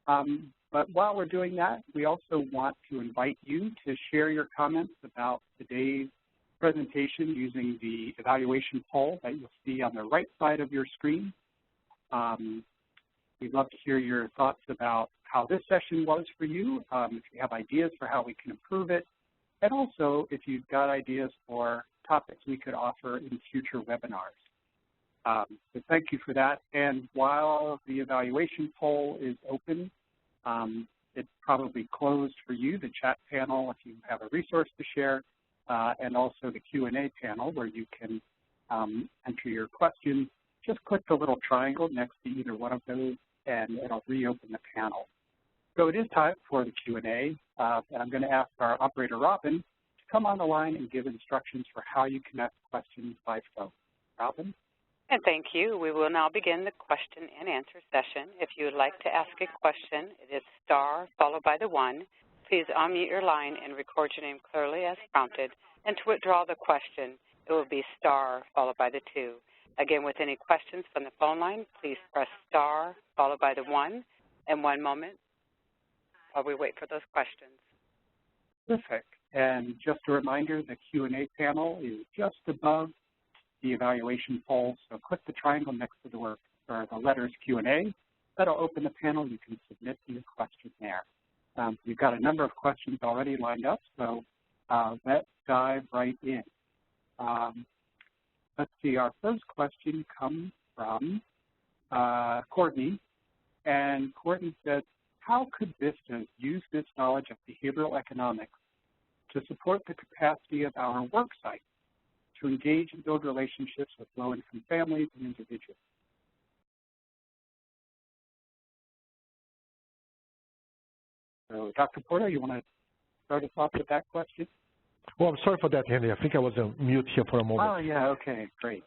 But while we're doing that, we also want to invite you to share your comments about today's presentation using the evaluation poll that you'll see on the right side of your screen. We'd love to hear your thoughts about how this session was for you, if you have ideas for how we can improve it, and also if you've got ideas for topics we could offer in future webinars. So thank you for that. And while the evaluation poll is open, it's probably closed for you, the chat panel. If you have a resource to share, and also the Q&A panel where you can enter your questions. Just click the little triangle next to either one of those, and it'll reopen the panel. So it is time for the Q&A, and I'm going to ask our operator, Robin, to come on the line and give instructions for how you can ask questions by phone. Robin? And thank you. We will now begin the question and answer session. If you would like to ask a question, it is star followed by the 1. Please unmute your line and record your name clearly as prompted. And to withdraw the question, it will be star followed by the 2. Again, with any questions from the phone line, please press star followed by the 1. And 1 moment while we wait for those questions. Perfect. And just a reminder, the Q&A panel is just above the evaluation poll. So click the triangle next to the word or the letters Q&A. That'll open the panel. You can submit your question there. We've got a number of questions already lined up, so let's dive right in. Let's see, our first question comes from Courtney. And Courtney says, how could VISTA use this knowledge of behavioral economics to support the capacity of our work site to engage and build relationships with low-income families and individuals? So, Dr. Porter, you want to start us off with that question? Well, I'm sorry for that, Andy. I think I was on mute here for a moment. Oh, yeah, okay, great.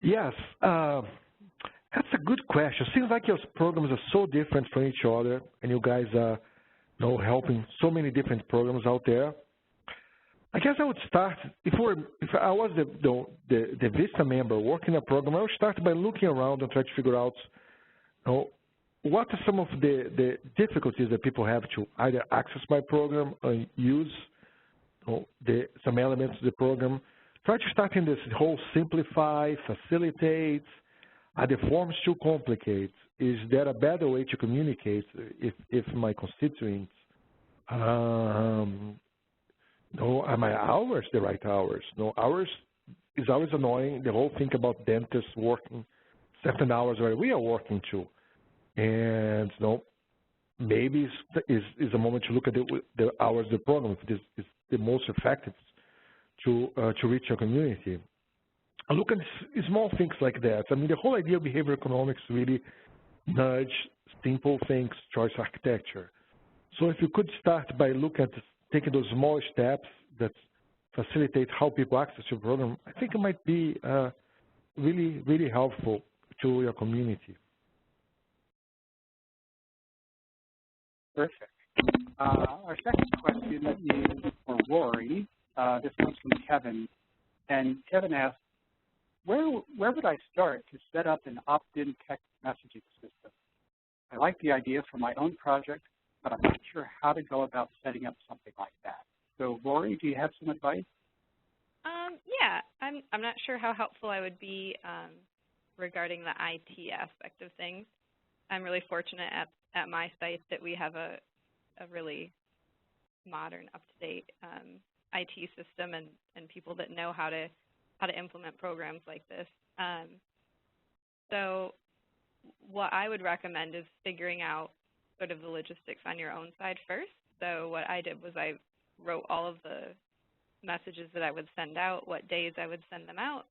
Yes, that's a good question. Seems like your programs are so different from each other, and you guys are helping so many different programs out there. I guess I would start, if I was the VISTA member working a program, I would start by looking around and try to figure out what are some of the difficulties that people have to either access my program or use some elements of the program. Try to start in this whole simplify, facilitate. Are the forms too complicated? Is there a better way to communicate if my constituents, are my hours the right hours? No, hours is always annoying. The whole thing about dentists working 7 hours where we are working too. And maybe is a moment to look at the hours of the program. If this is the most effective to reach your community. I look at small things like that. I mean, the whole idea of behavioral economics really nudge simple things towards architecture. So if you could start by looking at taking those small steps that facilitate how people access your program, I think it might be really, really helpful to your community. Perfect. Our second question is for Rory. This comes from Kevin. And Kevin asks, where would I start to set up an opt-in text messaging system? I like the idea for my own project, but I'm not sure how to go about setting up something like that. So, Rory, do you have some advice? Yeah, I'm not sure how helpful I would be regarding the IT aspect of things. I'm really fortunate at my site that we have a really modern, up-to-date IT system and people that know how to implement programs like this. So what I would recommend is figuring out sort of the logistics on your own side first. So what I did was I wrote all of the messages that I would send out, what days I would send them out,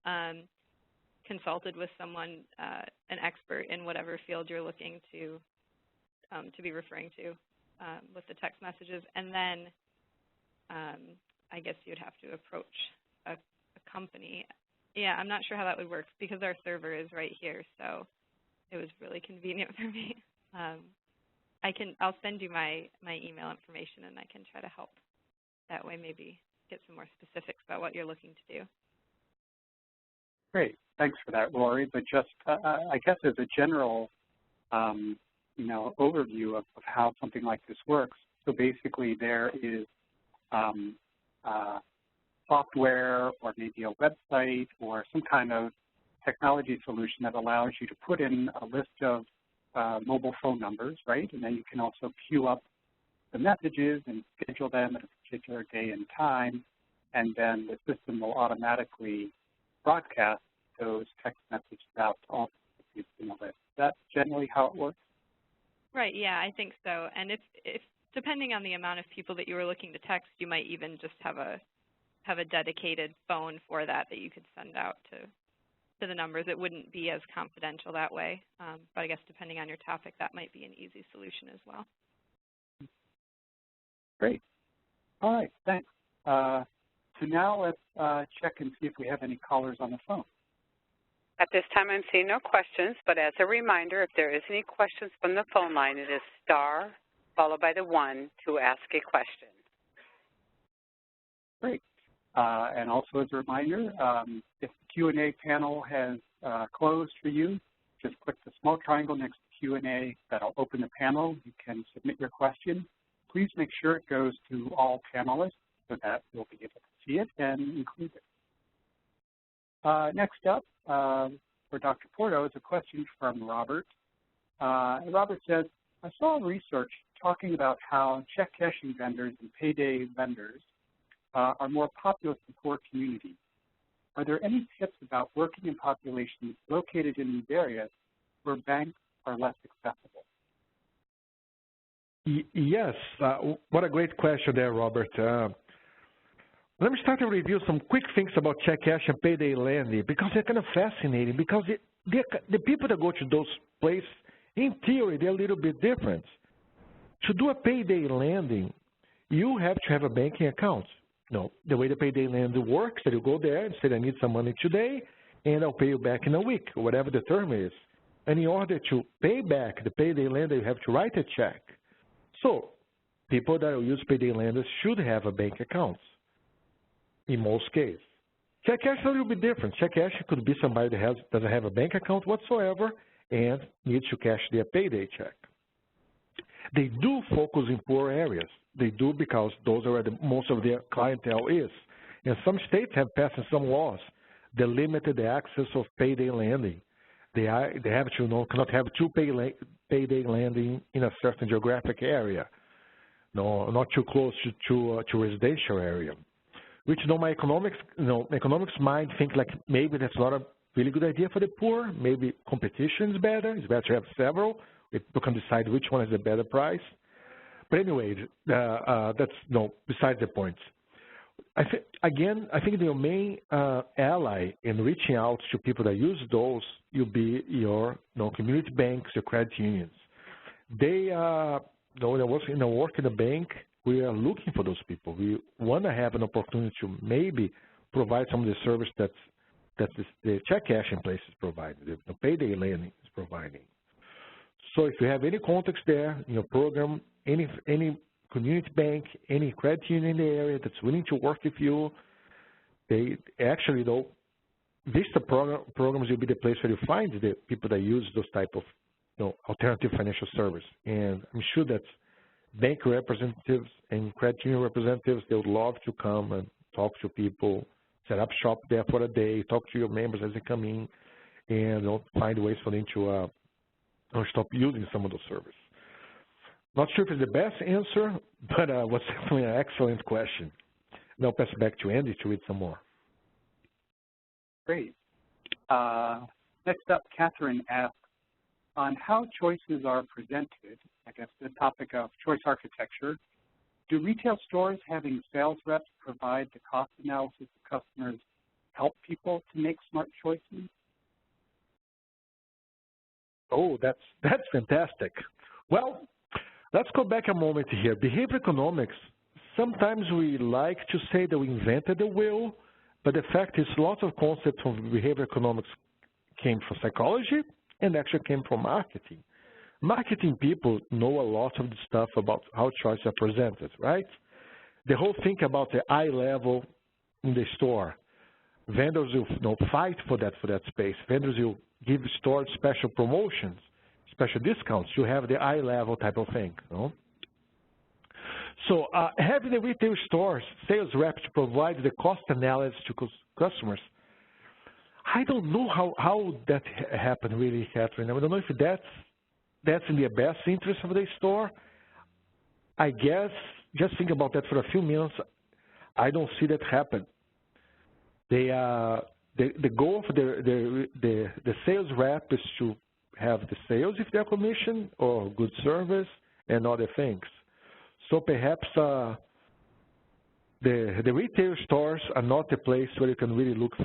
consulted with someone, an expert in whatever field you're looking to be referring to with the text messages, and then I guess you'd have to approach a company. Yeah, I'm not sure how that would work because our server is right here, so it was really convenient for me. I'll send you my email information, and I can try to help that way, maybe get some more specifics about what you're looking to do. Great, thanks for that, Rory. But just, I guess as a general, overview of how something like this works. So basically, there is software or maybe a website or some kind of technology solution that allows you to put in a list of mobile phone numbers, right? And then you can also queue up the messages and schedule them at a particular day and time, and then the system will automatically broadcast those text messages out to all the people in the list. Is that generally how it works? Right, yeah, I think so. And if depending on the amount of people that you were looking to text, you might even just have a have a dedicated phone for that you could send out to the numbers. It wouldn't be as confidential that way, but I guess depending on your topic, that might be an easy solution as well. Great. All right, thanks. So now let's check and see if we have any callers on the phone. At this time, I'm seeing no questions, but as a reminder, if there is any questions from the phone line, it is star followed by the 1 to ask a question. Great. And also as a reminder, if the Q&A panel has closed for you, just click the small triangle next to Q&A. That'll open the panel. You can submit your question. Please make sure it goes to all panelists so that we'll be able to see it and include it. Next up, for Dr. Porto, is a question from Robert. Robert says, I saw research talking about how check cashing vendors and payday vendors are more popular in poor communities. Are there any tips about working in populations located in these areas where banks are less accessible? Yes, what a great question there, Robert. Let me start to review some quick things about check cash and payday lending because they're kind of fascinating because the people that go to those places, in theory, they're a little bit different. To do a payday lending, you have to have a banking account. No, the way the payday lending works, that you go there and say, I need some money today, and I'll pay you back in a week, whatever the term is. And in order to pay back the payday lender, you have to write a check. So people that use payday lenders should have a bank account in most cases. Check cash is a little bit different. Check cash could be somebody that doesn't have a bank account whatsoever and needs to cash their payday check. They do focus in poor areas. They do because those are where most of their clientele is. And some states have passed some laws that limited the access of payday lending. They have to cannot have two payday lending in a certain geographic area. No, not too close to residential area. Which, my economics mind think like maybe that's not a really good idea for the poor. Maybe competition is better. It's better to have several. People can decide which one is the better price. But anyway, that's besides the point. I think the main ally in reaching out to people that use those will be your community banks, your credit unions. They work in the bank. We are looking for those people. We want to have an opportunity to maybe provide some of the service that the check cashing place is providing, the payday lending is providing. So if you have any contacts there in your program, any community bank, any credit union in the area that's willing to work with you, they actually, Vista programs will be the place where you find the people that use those type of alternative financial service. And I'm sure that bank representatives and credit union representatives, they would love to come and talk to people, set up shop there for a day, talk to your members as they come in, and find ways for them to stop using some of those services. Not sure if it's the best answer, but was definitely an excellent question. Now I'll pass it back to Andy to read some more. Great. Next up, Catherine asks, on how choices are presented, I guess the topic of choice architecture, do retail stores having sales reps provide the cost analysis of customers help people to make smart choices? Oh, that's fantastic. Well, let's go back a moment here. Behavior economics, sometimes we like to say that we invented the wheel, but the fact is lots of concepts from behavior economics came from psychology and actually came from marketing. Marketing people know a lot of the stuff about how choices are presented, right? The whole thing about the eye level in the store. Vendors will fight for that space. Vendors will give stores special promotions, special discounts. You have the eye level type of thing. So having the retail stores, sales reps to provide the cost analysis to customers, I don't know how that happened really, Catherine. I don't know if that's in the best interest of the store. I guess, just think about that for a few minutes, I don't see that happen. The goal of the sales rep is to have the sales if they're commission or good service and other things. So perhaps the retail stores are not the place where you can really look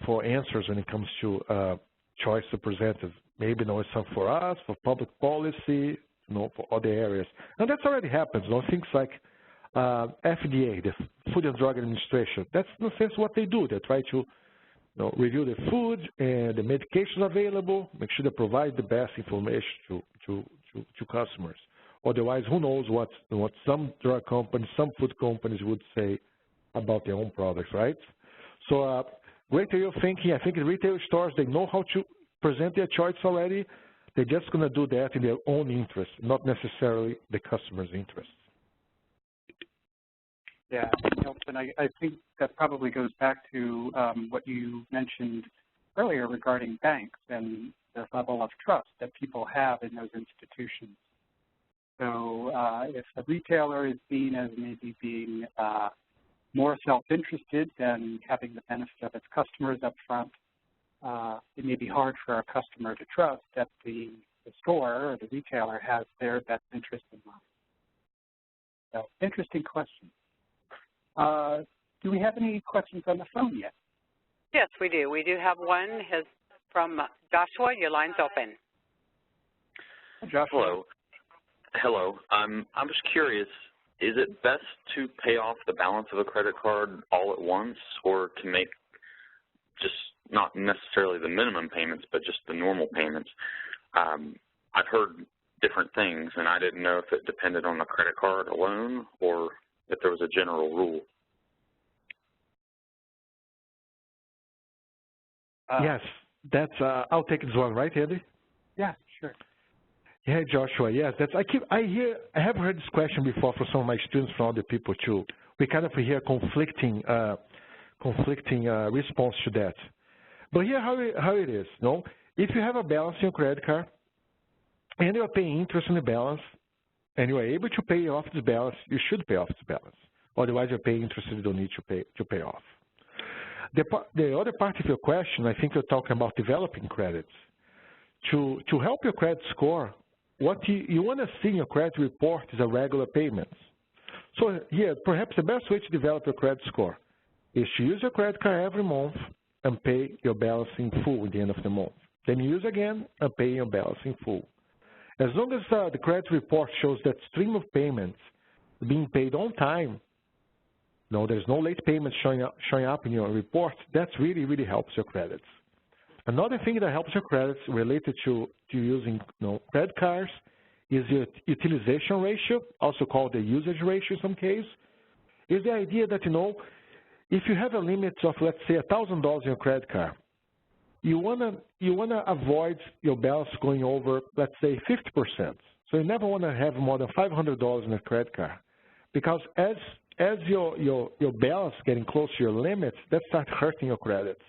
for answers when it comes to choice representatives. Maybe it's some for us, for public policy, for other areas. And that's already happens. Things like FDA, the Food and Drug Administration, that's in a sense what they do. They try to review the food and the medications available, make sure they provide the best information to customers. Otherwise, who knows what some drug companies, some food companies would say about their own products, right? So great way of thinking. I think the retail stores, they know how to present their choice already. They're just going to do that in their own interest, not necessarily the customer's interest. Yeah, Nelson, I think that probably goes back to what you mentioned earlier regarding banks and the level of trust that people have in those institutions. So if a retailer is seen as maybe being more self-interested than having the benefit of its customers up front, it may be hard for a customer to trust that the store or the retailer has their best interest in mind. So, interesting question. Do we have any questions on the phone yet? Yes, we do. We do have one from Joshua. Your line's open. Joshua. Hello. I was curious, is it best to pay off the balance of a credit card all at once, or to make just not necessarily the minimum payments, but just the normal payments? I've heard different things, and I didn't know if it depended on the credit card alone or if there was a general rule. Yes, that's. I'll take this one, right, Andy? Yeah, sure. Yeah, Joshua. Yes, I have heard this question before from some of my students, from other people too. We kind of hear conflicting response to that. But here, how it is. If you have a balance in your credit card and you are paying interest on the balance, and you are able to pay off this balance, you should pay off this balance. Otherwise, you're paying interest and you don't need to pay off. The other part of your question, I think you're talking about developing credits. To help your credit score, what you want to see in your credit report is a regular payments. So here, perhaps the best way to develop your credit score is to use your credit card every month and pay your balance in full at the end of the month. Then you use again and pay your balance in full. As long as the credit report shows that stream of payments being paid on time, there's no late payments showing up in your report, that really helps your credits. Another thing that helps your credits related to using credit cards is your utilization ratio, also called the usage ratio in some case, is the idea that, if you have a limit of, let's say, $1,000 in your credit card, you wanna avoid your balance going over, let's say, 50%. So you never want to have more than $500 in a credit card, because as your balance getting close to your limits, that starts hurting your credits.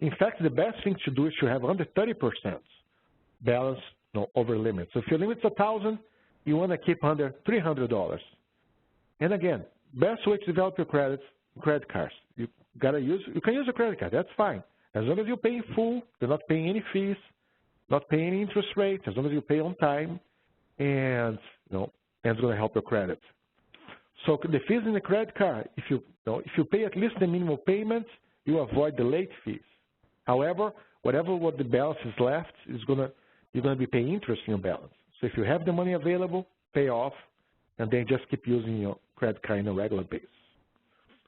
In fact, the best thing to do is to have under 30% balance over limit. So if your limit's $1,000, you want to keep under $300. And again, best way to develop your credit cards. You can use a credit card. That's fine. As long as you pay in full, you're not paying any fees, not paying any interest rate, as long as you pay on time, and it's going to help your credit. So the fees in the credit card, if you pay at least the minimum payments, you avoid the late fees. However, what the balance is left is you're gonna be paying interest in your balance. So if you have the money available, pay off, and then just keep using your credit card on a regular basis.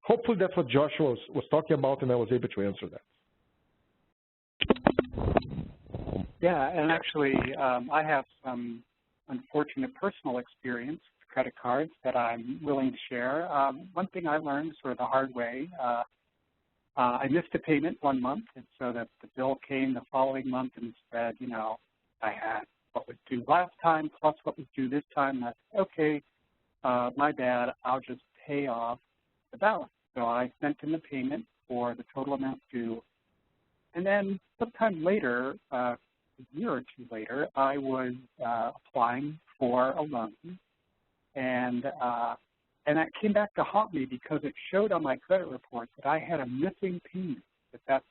Hopefully that's what Joshua was talking about, and I was able to answer that. Yeah, and actually, I have some unfortunate personal experience with credit cards that I'm willing to share. One thing I learned sort of the hard way, I missed a payment one month, and so that the bill came the following month and said, I had what was due last time plus what was due this time. I said, okay, my bad, I'll just pay off the balance. So I sent in the payment for the total amount due. And then sometime later, a year or two later, I was applying for a loan, and that came back to haunt me because it showed on my credit report that I had a missing payment. That's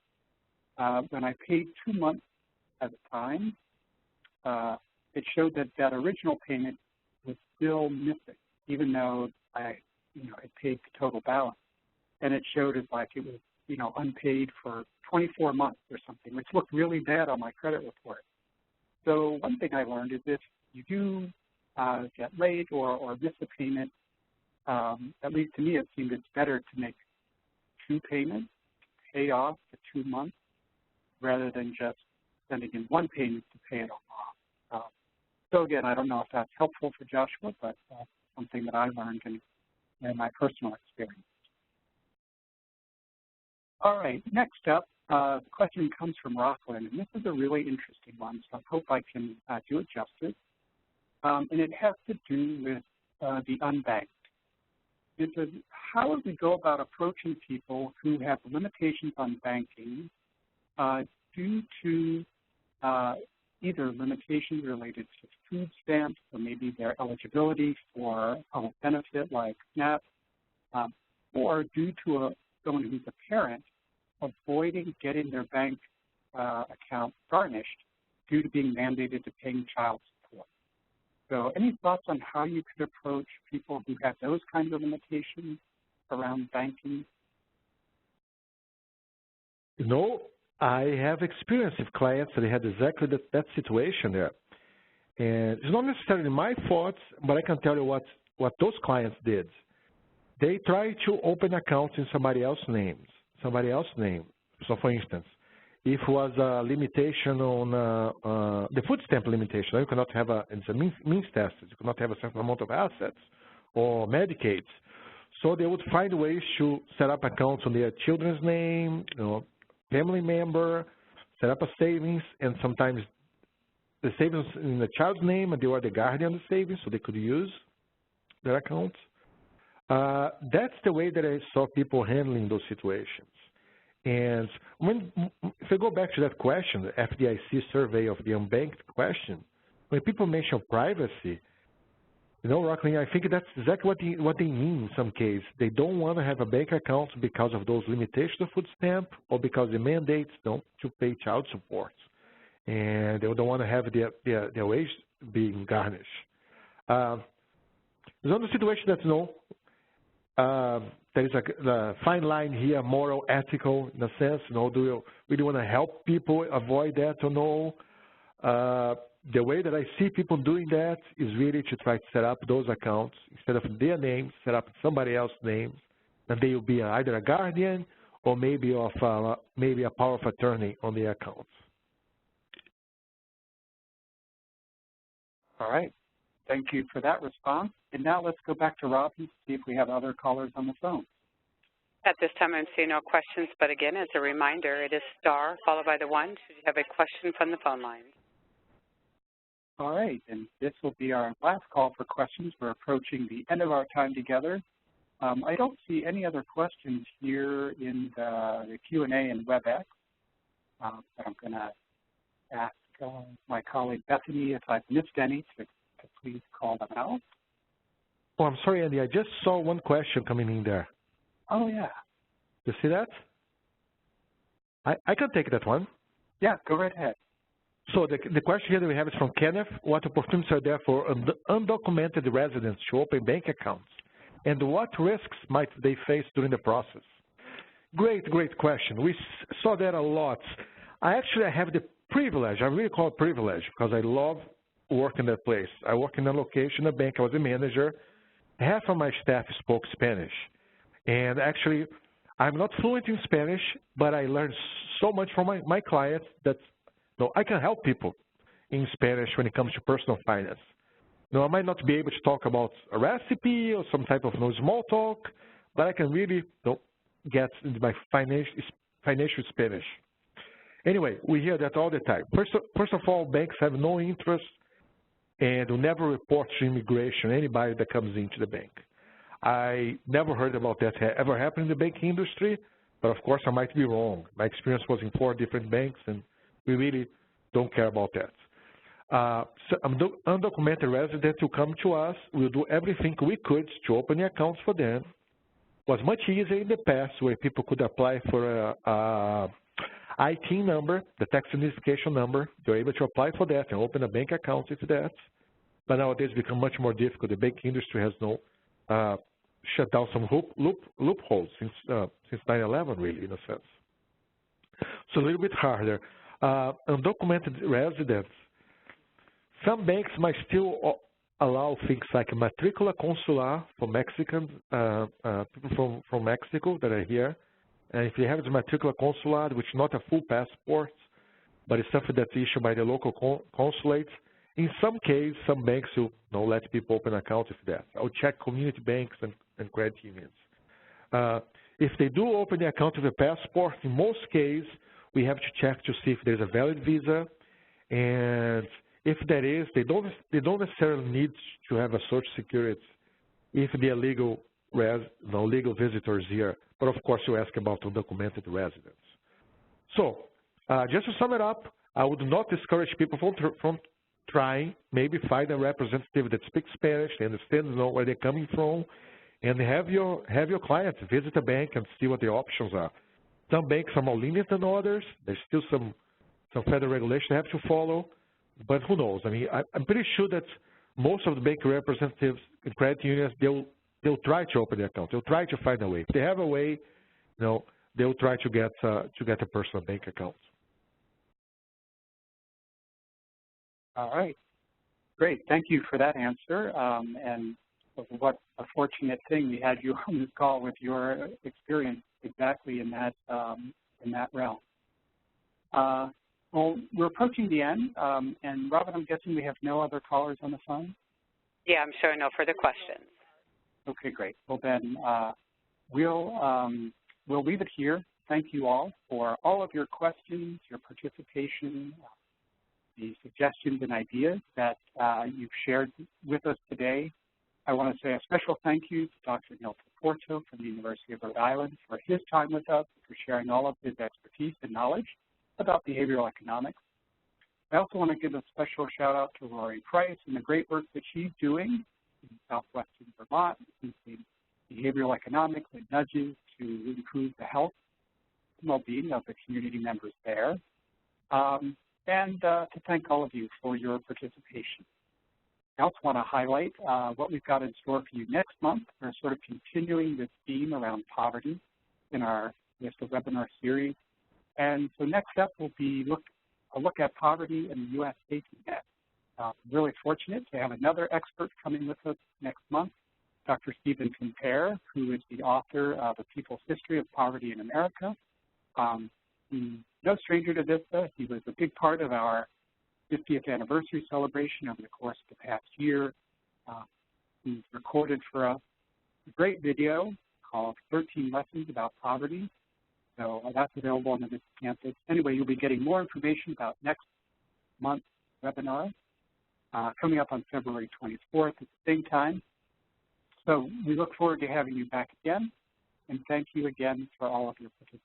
when I paid 2 months at a time, it showed that original payment was still missing, even though I paid the total balance. and it showed as like it was, you know, unpaid for 24 months or something, which looked really bad on my credit report. So one thing I learned is if you do get late or miss a payment, at least to me it seemed it's better to make 2 payments, pay off the 2 months, rather than just sending in 1 payment to pay it all off. So again, I don't know if that's helpful for Joshua, but something that I learned in my personal experience. All right, next up, the question comes from Rockland, and this is a really interesting one, so I hope I can do it justice. And it has to do with the unbanked. It says, how would we go about approaching people who have limitations on banking due to either limitations related to food stamps or maybe their eligibility for a benefit like SNAP, or due to someone who's a parent avoiding getting their bank account garnished due to being mandated to paying child support. So any thoughts on how you could approach people who have those kinds of limitations around banking? You know, I have experience with clients that had exactly that situation there. And it's not necessarily my fault, but I can tell you what those clients did. They tried to open accounts in somebody else's name. So for instance, if it was a limitation on the food stamp limitation, you cannot have it's a means test, you cannot have a certain amount of assets or Medicaid. So they would find ways to set up accounts on their children's name, you know, family member, set up a savings, and sometimes the savings in the child's name, and they were the guardian of the savings, so they could use their accounts. That's the way that I saw people handling those situations. And if I go back to that question, the FDIC survey of the unbanked question, when people mention privacy, you know, Rockland, I think that's exactly what they mean in some cases. They don't want to have a bank account because of those limitations of food stamp or because the mandates don't to pay child support. And they don't want to have their wage being garnished. There's another situation that's, you know, there is a fine line here, moral, ethical, in a sense. You know, do you really want to help people avoid that or no? The way that I see people doing that is really to try to set up those accounts instead of their names, set up somebody else's names, and they will be either a guardian or maybe a power of attorney on the accounts. All right. Thank you for that response. And now let's go back to Rob and see if we have other callers on the phone. At this time, I'm seeing no questions, but again, as a reminder, it is star followed by the 1 should you have a question from the phone line. All right, and this will be our last call for questions. We're approaching the end of our time together. I don't see any other questions here in the Q&A and WebEx, but I'm going to ask my colleague Bethany if I've missed any to please call them out. Oh, I'm sorry, Andy. I just saw one question coming in there. Oh, yeah. You see that? I can take that one. Yeah, go right ahead. So the question here that we have is from Kenneth. What opportunities are there for undocumented residents to open bank accounts? And what risks might they face during the process? Great question. We saw that a lot. I have the privilege, I really call it privilege, because I love working that place. I work in a location, a bank. I was a manager. Half of my staff spoke Spanish. And actually, I'm not fluent in Spanish, but I learned so much from my clients that I can help people in Spanish when it comes to personal finance. I might not be able to talk about a recipe or some type of small talk, but I can really get into my financial Spanish. Anyway, we hear that all the time. First of all, banks have no interest and will never report to immigration anybody that comes into the bank. I never heard about that ever happen in the banking industry, but of course I might be wrong. My experience was in 4 different banks, and we really don't care about that. So undocumented residents who come to us, we'll do everything we could to open the accounts for them. It was much easier in the past where people could apply for a IT number, the tax identification number. They're able to apply for that and open a bank account with that. But nowadays it's become much more difficult. The banking industry has no shut down some loopholes since 9/11, really, in a sense. So a little bit harder. Undocumented residents, some banks might still allow things like matricula consular for Mexican people from Mexico that are here. And if you have the matricula consular, which is not a full passport, but it's something that's issued by the local consulates, in some cases, some banks will let people open accounts with that. I'll check community banks and credit unions. If they do open the account with a passport, in most cases, we have to check to see if there's a valid visa, and if there is, they don't necessarily need to have a Social Security if they are legal visitors here. But of course, you ask about undocumented residents. So, just to sum it up, I would not discourage people from trying. Maybe find a representative that speaks Spanish, they understand where they're coming from, and have your clients visit a bank and see what the options are. Some banks are more lenient than others. There's still some federal regulation they have to follow, but who knows? I mean, I'm pretty sure that most of the bank representatives and credit unions, they'll try to open the account. They'll try to find a way. If they have a way, they'll try to get a personal bank account. All right, great. Thank you for that answer. And what a fortunate thing we had you on this call with your experience exactly in that realm. Well, we're approaching the end, and Robin, I'm guessing we have no other callers on the phone? Yeah, I'm showing no further questions. Okay, great. Well, then we'll leave it here. Thank you all for all of your questions, your participation, the suggestions and ideas that you've shared with us today. I want to say a special thank you to Dr. Neil Porto from the University of Rhode Island for his time with us, for sharing all of his expertise and knowledge about behavioral economics. I also want to give a special shout out to Rory Price and the great work that she's doing in southwestern Vermont, using behavioral economics and nudges to improve the health and well-being of the community members there. And to thank all of you for your participation. I also want to highlight what we've got in store for you next month. We're sort of continuing this theme around poverty in our webinar series. And so next up will be a look at poverty in the U.S. safety net. Really fortunate to have another expert coming with us next month, Dr. Stephen Compare, who is the author of A People's History of Poverty in America. He's no stranger to VISTA. He was a big part of our 50th anniversary celebration over the course of the past year. He's recorded for us a great video called 13 Lessons About Poverty. So that's available on the VISTA campus. Anyway, you'll be getting more information about next month's webinar coming up on February 24th at the same time. So we look forward to having you back again. And thank you again for all of your participation.